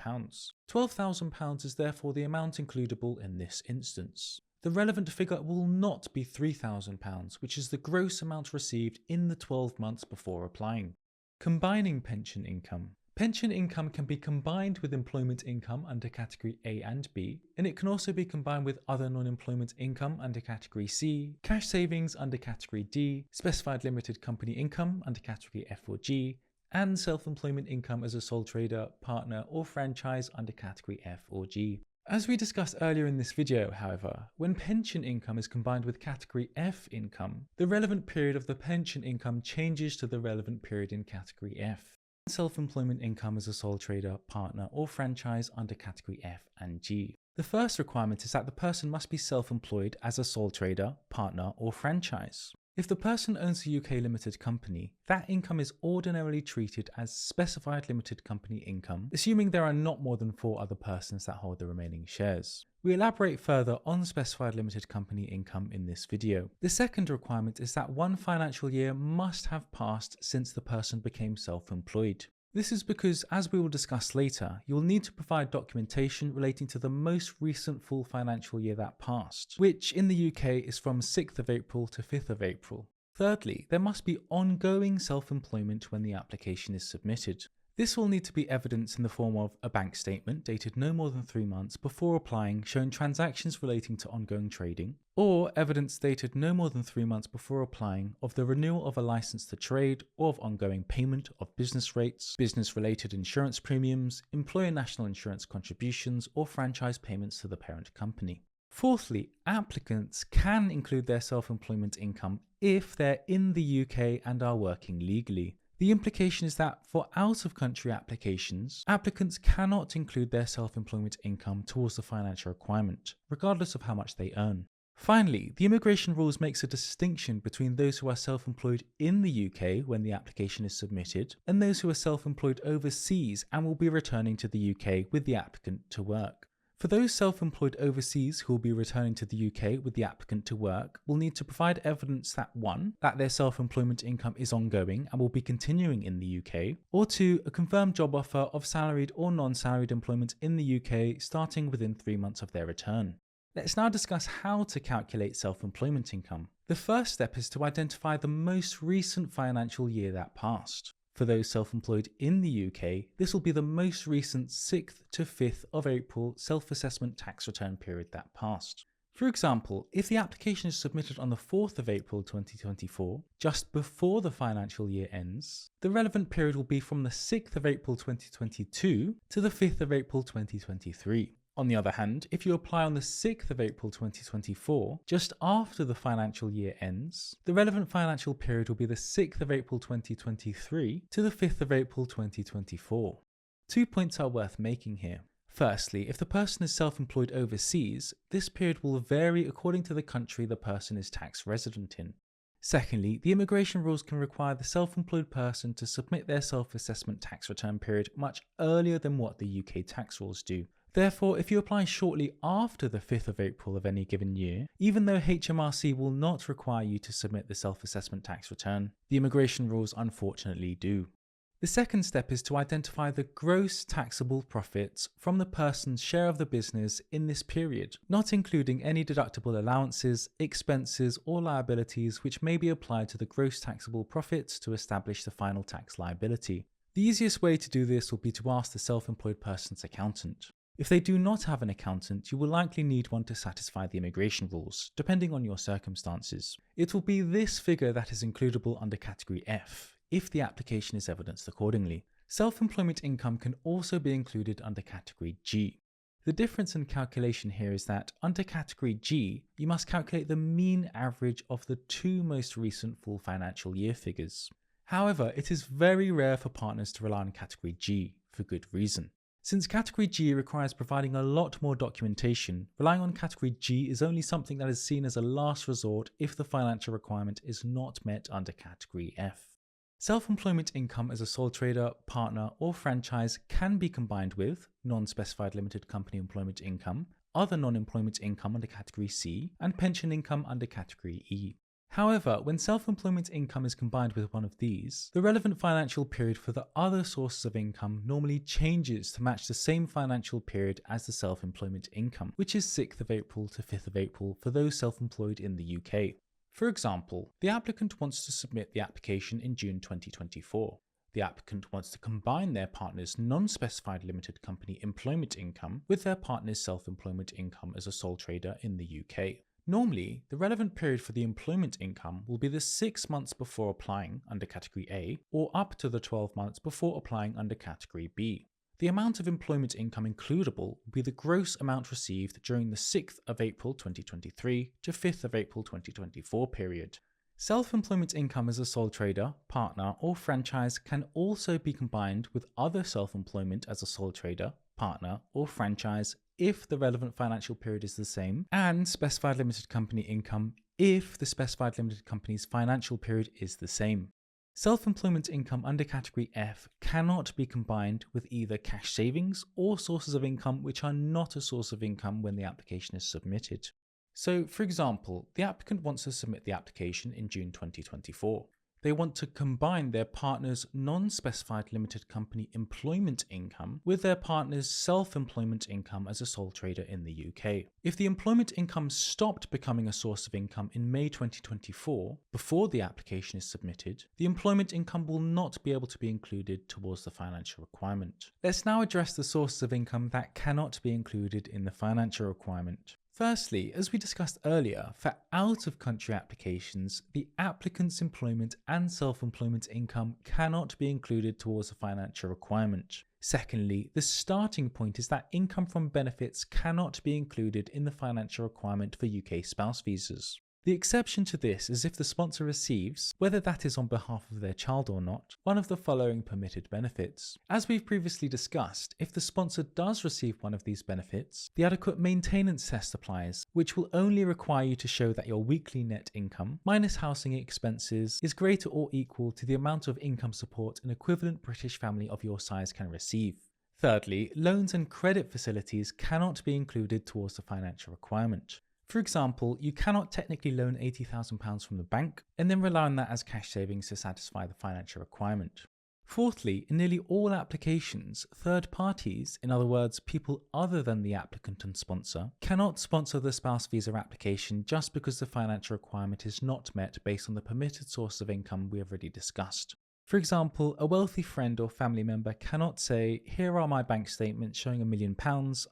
[SPEAKER 1] £12,000 is therefore the amount includable in this instance. The relevant figure will not be £3,000, which is the gross amount received in the 12 months before applying. Combining pension income. Pension income can be combined with employment income under Category A and B, and it can also be combined with other non-employment income under Category C, cash savings under Category D, specified limited company income under Category F or G, and self-employment income as a sole trader, partner, or franchise under Category F or G. As we discussed earlier in this video, however, when pension income is combined with Category F income, the relevant period of the pension income changes to the relevant period in Category F. Self-employment income as a sole trader, partner, or franchise under Category F and G. The first requirement is that the person must be self-employed as a sole trader, partner, or franchise. If the person owns a UK limited company, that income is ordinarily treated as specified limited company income, assuming there are not more than 4 other persons that hold the remaining shares. We elaborate further on specified limited company income in this video. The second requirement is that 1 financial year must have passed since the person became self-employed. This is because, as we will discuss later, you will need to provide documentation relating to the most recent full financial year that passed, which in the UK is from 6th of April to 5th of April. Thirdly, there must be ongoing self-employment when the application is submitted. This will need to be evidenced in the form of a bank statement dated no more than 3 months before applying showing transactions relating to ongoing trading, or evidence dated no more than 3 months before applying of the renewal of a license to trade or of ongoing payment of business rates, business-related insurance premiums, employer national insurance contributions, or franchise payments to the parent company. Fourthly, applicants can include their self-employment income if they're in the UK and are working legally. The implication is that for out-of-country applications, applicants cannot include their self-employment income towards the financial requirement, regardless of how much they earn. Finally, the immigration rules makes a distinction between those who are self-employed in the UK when the application is submitted, and those who are self-employed overseas and will be returning to the UK with the applicant to work. For those self-employed overseas who will be returning to the UK with the applicant to work, will need to provide evidence that 1. That their self-employment income is ongoing and will be continuing in the UK, or 2. A confirmed job offer of salaried or non-salaried employment in the UK starting within 3 months of their return. Let's now discuss how to calculate self-employment income. The first step is to identify the most recent financial year that passed. For those self-employed in the UK, this will be the most recent 6th to 5th of April self-assessment tax return period that passed. For example, if the application is submitted on the 4th of April 2024, just before the financial year ends, the relevant period will be from the 6th of April 2022 to the 5th of April 2023. On the other hand, if you apply on the 6th of April 2024, just after the financial year ends, the relevant financial period will be the 6th of April 2023 to the 5th of April 2024. 2 points are worth making here. Firstly, if the person is self-employed overseas, this period will vary according to the country the person is tax resident in. Secondly, the immigration rules can require the self-employed person to submit their self-assessment tax return period much earlier than what the UK tax rules do. Therefore, if you apply shortly after the 5th of April of any given year, even though HMRC will not require you to submit the self-assessment tax return, the immigration rules unfortunately do. The second step is to identify the gross taxable profits from the person's share of the business in this period, not including any deductible allowances, expenses, or liabilities which may be applied to the gross taxable profits to establish the final tax liability. The easiest way to do this will be to ask the self-employed person's accountant. If they do not have an accountant, you will likely need one to satisfy the immigration rules, depending on your circumstances. It will be this figure that is includable under Category F, if the application is evidenced accordingly. Self-employment income can also be included under Category G. The difference in calculation here is that under Category G, you must calculate the mean average of the 2 most recent full financial year figures. However, it is very rare for partners to rely on Category G, for good reason. Since Category G requires providing a lot more documentation, relying on Category G is only something that is seen as a last resort if the financial requirement is not met under Category F. Self-employment income as a sole trader, partner, or franchise can be combined with non-specified limited company employment income, other non-employment income under Category C, and pension income under Category E. However, when self-employment income is combined with one of these, the relevant financial period for the other sources of income normally changes to match the same financial period as the self-employment income, which is 6th of April to 5th of April for those self-employed in the UK. For example, the applicant wants to submit the application in June 2024. The applicant wants to combine their partner's non-specified limited company employment income with their partner's self-employment income as a sole trader in the UK. Normally, the relevant period for the employment income will be the 6 months before applying under Category A or up to the 12 months before applying under Category B. The amount of employment income includable will be the gross amount received during the 6th of April 2023 to 5th of April 2024 period. Self-employment income as a sole trader, partner, or franchise can also be combined with other self-employment as a sole trader, partner, or franchise if the relevant financial period is the same, and specified limited company income if the specified limited company's financial period is the same. Self-employment income under Category F cannot be combined with either cash savings or sources of income which are not a source of income when the application is submitted. So, for example, the applicant wants to submit the application in June 2024. They want to combine their partner's non-specified limited company employment income with their partner's self-employment income as a sole trader in the UK. If the employment income stopped becoming a source of income in May 2024, before the application is submitted, the employment income will not be able to be included towards the financial requirement. Let's now address the sources of income that cannot be included in the financial requirement. Firstly, as we discussed earlier, for out-of-country applications, the applicant's employment and self-employment income cannot be included towards a financial requirement. Secondly, the starting point is that income from benefits cannot be included in the financial requirement for UK spouse visas. The exception to this is if the sponsor receives, whether that is on behalf of their child or not, one of the following permitted benefits. As we've previously discussed, if the sponsor does receive one of these benefits, the adequate maintenance test applies, which will only require you to show that your weekly net income, minus housing expenses, is greater or equal to the amount of income support an equivalent British family of your size can receive. Thirdly, loans and credit facilities cannot be included towards the financial requirement. For example, you cannot technically loan £80,000 from the bank and then rely on that as cash savings to satisfy the financial requirement. Fourthly, in nearly all applications, third parties, in other words, people other than the applicant and sponsor, cannot sponsor the spouse visa application just because the financial requirement is not met based on the permitted source of income we have already discussed. For example, a wealthy friend or family member cannot say, "Here are my bank statements showing £1 million,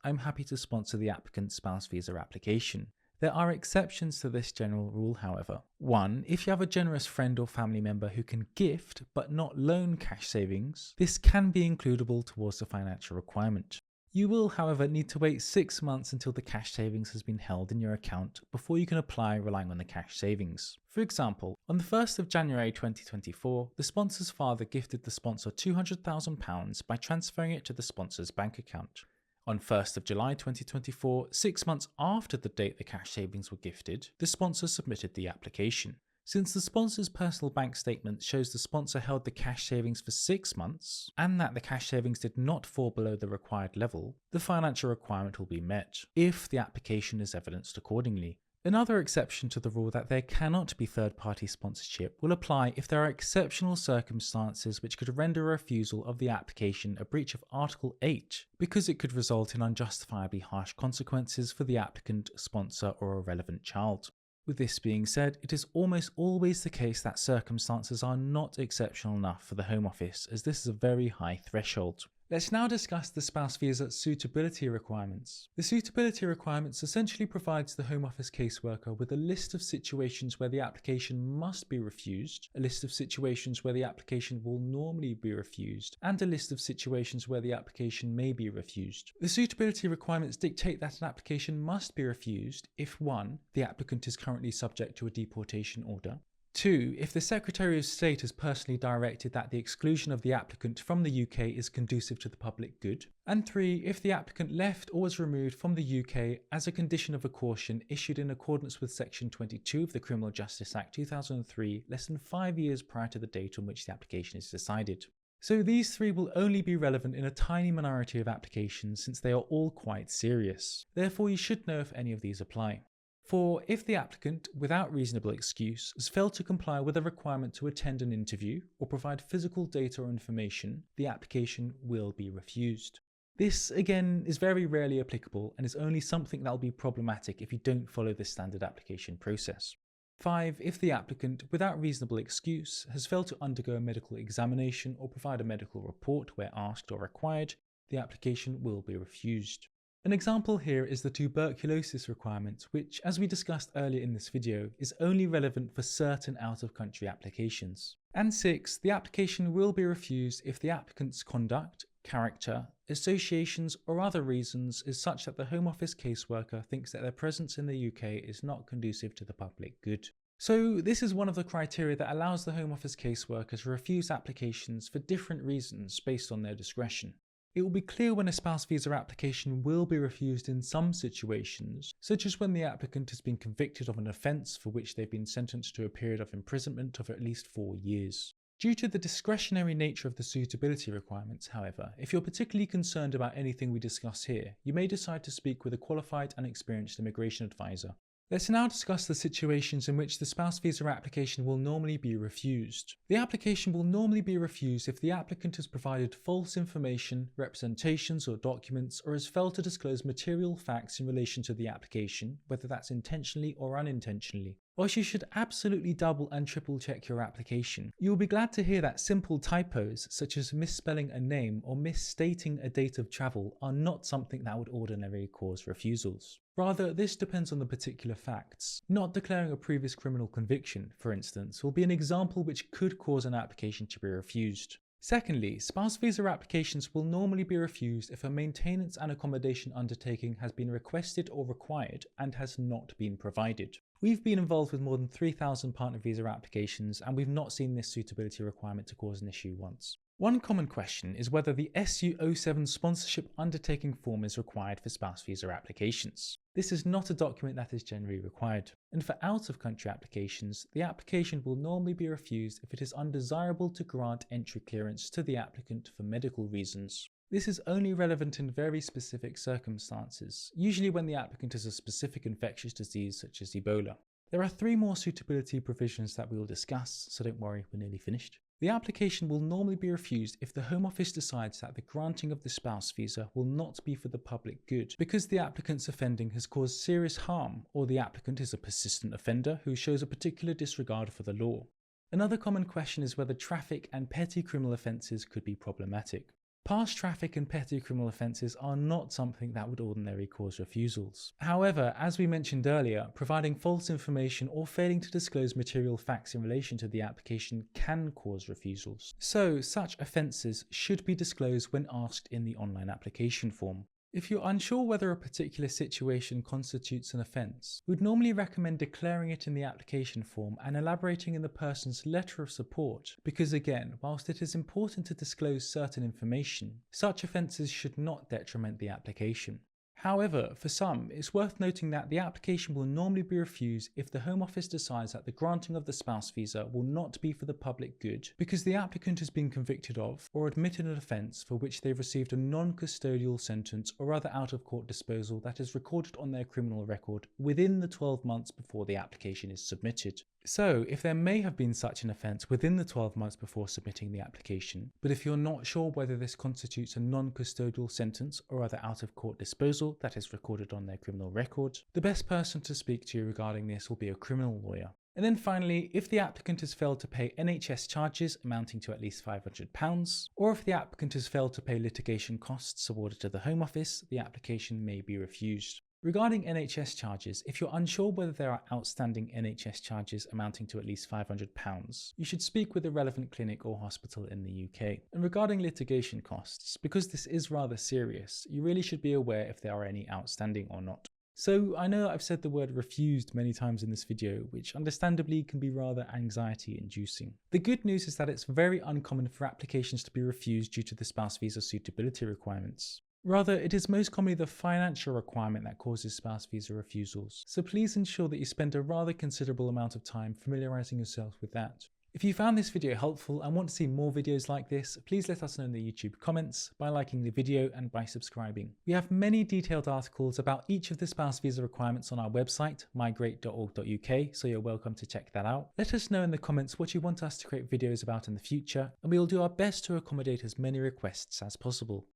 [SPEAKER 1] I'm happy to sponsor the applicant's spouse visa application." There are exceptions to this general rule, however. 1. If you have a generous friend or family member who can gift but not loan cash savings, this can be includable towards the financial requirement. You will, however, need to wait 6 months until the cash savings has been held in your account before you can apply relying on the cash savings. For example, on the 1st of January 2024, the sponsor's father gifted the sponsor £200,000 by transferring it to the sponsor's bank account. On 1st of July 2024, 6 months after the date the cash savings were gifted, the sponsor submitted the application. Since the sponsor's personal bank statement shows the sponsor held the cash savings for 6 months, and that the cash savings did not fall below the required level, the financial requirement will be met, if the application is evidenced accordingly. Another exception to the rule that there cannot be third-party sponsorship will apply if there are exceptional circumstances which could render a refusal of the application a breach of Article 8, because it could result in unjustifiably harsh consequences for the applicant, sponsor, or a relevant child. With this being said, it is almost always the case that circumstances are not exceptional enough for the Home Office, as this is a very high threshold. Let's now discuss the spouse visa suitability requirements. The suitability requirements essentially provides the Home Office caseworker with a list of situations where the application must be refused, a list of situations where the application will normally be refused, and a list of situations where the application may be refused. The suitability requirements dictate that an application must be refused if 1. The applicant is currently subject to a deportation order, 2. If the Secretary of State has personally directed that the exclusion of the applicant from the UK is conducive to the public good, and 3. If the applicant left or was removed from the UK as a condition of a caution issued in accordance with Section 22 of the Criminal Justice Act 2003 less than 5 years prior to the date on which the application is decided. So these 3 will only be relevant in a tiny minority of applications since they are all quite serious. Therefore, you should know if any of these apply. 4. If the applicant, without reasonable excuse, has failed to comply with a requirement to attend an interview or provide physical data or information, the application will be refused. This, again, is very rarely applicable and is only something that will be problematic if you don't follow the standard application process. 5. If the applicant, without reasonable excuse, has failed to undergo a medical examination or provide a medical report where asked or required, the application will be refused. An example here is the tuberculosis requirement, which, as we discussed earlier in this video, is only relevant for certain out-of-country applications. And 6. The application will be refused if the applicant's conduct, character, associations or other reasons is such that the Home Office caseworker thinks that their presence in the UK is not conducive to the public good. So this is one of the criteria that allows the Home Office caseworker to refuse applications for different reasons based on their discretion. It will be clear when a spouse visa application will be refused in some situations, such as when the applicant has been convicted of an offence for which they've been sentenced to a period of imprisonment of at least 4 years. Due to the discretionary nature of the suitability requirements, however, if you're particularly concerned about anything we discuss here, you may decide to speak with a qualified and experienced immigration advisor. Let's now discuss the situations in which the spouse visa application will normally be refused. The application will normally be refused if the applicant has provided false information, representations or documents, or has failed to disclose material facts in relation to the application, whether that's intentionally or unintentionally. Whilst you should absolutely double and triple check your application, you will be glad to hear that simple typos such as misspelling a name or misstating a date of travel are not something that would ordinarily cause refusals. Rather, this depends on the particular facts. Not declaring a previous criminal conviction, for instance, will be an example which could cause an application to be refused. Secondly, spouse visa applications will normally be refused if a maintenance and accommodation undertaking has been requested or required and has not been provided. We've been involved with more than 3,000 partner visa applications, and we've not seen this suitability requirement to cause an issue once. One common question is whether the SU07 sponsorship undertaking form is required for spouse visa applications. This is not a document that is generally required, and for out-of-country applications, the application will normally be refused if it is undesirable to grant entry clearance to the applicant for medical reasons. This is only relevant in very specific circumstances, usually when the applicant has a specific infectious disease such as Ebola. There are 3 more suitability provisions that we will discuss, so don't worry, we're nearly finished. The application will normally be refused if the Home Office decides that the granting of the spouse visa will not be for the public good because the applicant's offending has caused serious harm, or the applicant is a persistent offender who shows a particular disregard for the law. Another common question is whether traffic and petty criminal offences could be problematic. Past traffic and petty criminal offences are not something that would ordinarily cause refusals. However, as we mentioned earlier, providing false information or failing to disclose material facts in relation to the application can cause refusals. So, such offences should be disclosed when asked in the online application form. If you're unsure whether a particular situation constitutes an offence, we'd normally recommend declaring it in the application form and elaborating in the person's letter of support, because again, whilst it is important to disclose certain information, such offences should not detriment the application. However, for some, it's worth noting that the application will normally be refused if the Home Office decides that the granting of the spouse visa will not be for the public good because the applicant has been convicted of or admitted an offence for which they've received a non-custodial sentence or other out-of-court disposal that is recorded on their criminal record within the 12 months before the application is submitted. So, if there may have been such an offence within the 12 months before submitting the application, but if you're not sure whether this constitutes a non-custodial sentence or other out-of-court disposal that is recorded on their criminal record, the best person to speak to regarding this will be a criminal lawyer. And then finally, if the applicant has failed to pay NHS charges amounting to at least £500, or if the applicant has failed to pay litigation costs awarded to the Home Office, the application may be refused. Regarding NHS charges, if you're unsure whether there are outstanding NHS charges amounting to at least £500, you should speak with a relevant clinic or hospital in the UK. And regarding litigation costs, because this is rather serious, you really should be aware if there are any outstanding or not. So I know I've said the word refused many times in this video, which understandably can be rather anxiety inducing. The good news is that it's very uncommon for applications to be refused due to the spouse visa suitability requirements. Rather, it is most commonly the financial requirement that causes spouse visa refusals, so please ensure that you spend a rather considerable amount of time familiarising yourself with that. If you found this video helpful and want to see more videos like this, please let us know in the YouTube comments, by liking the video and by subscribing. We have many detailed articles about each of the spouse visa requirements on our website, migrate.org.uk, so you're welcome to check that out. Let us know in the comments what you want us to create videos about in the future, and we will do our best to accommodate as many requests as possible.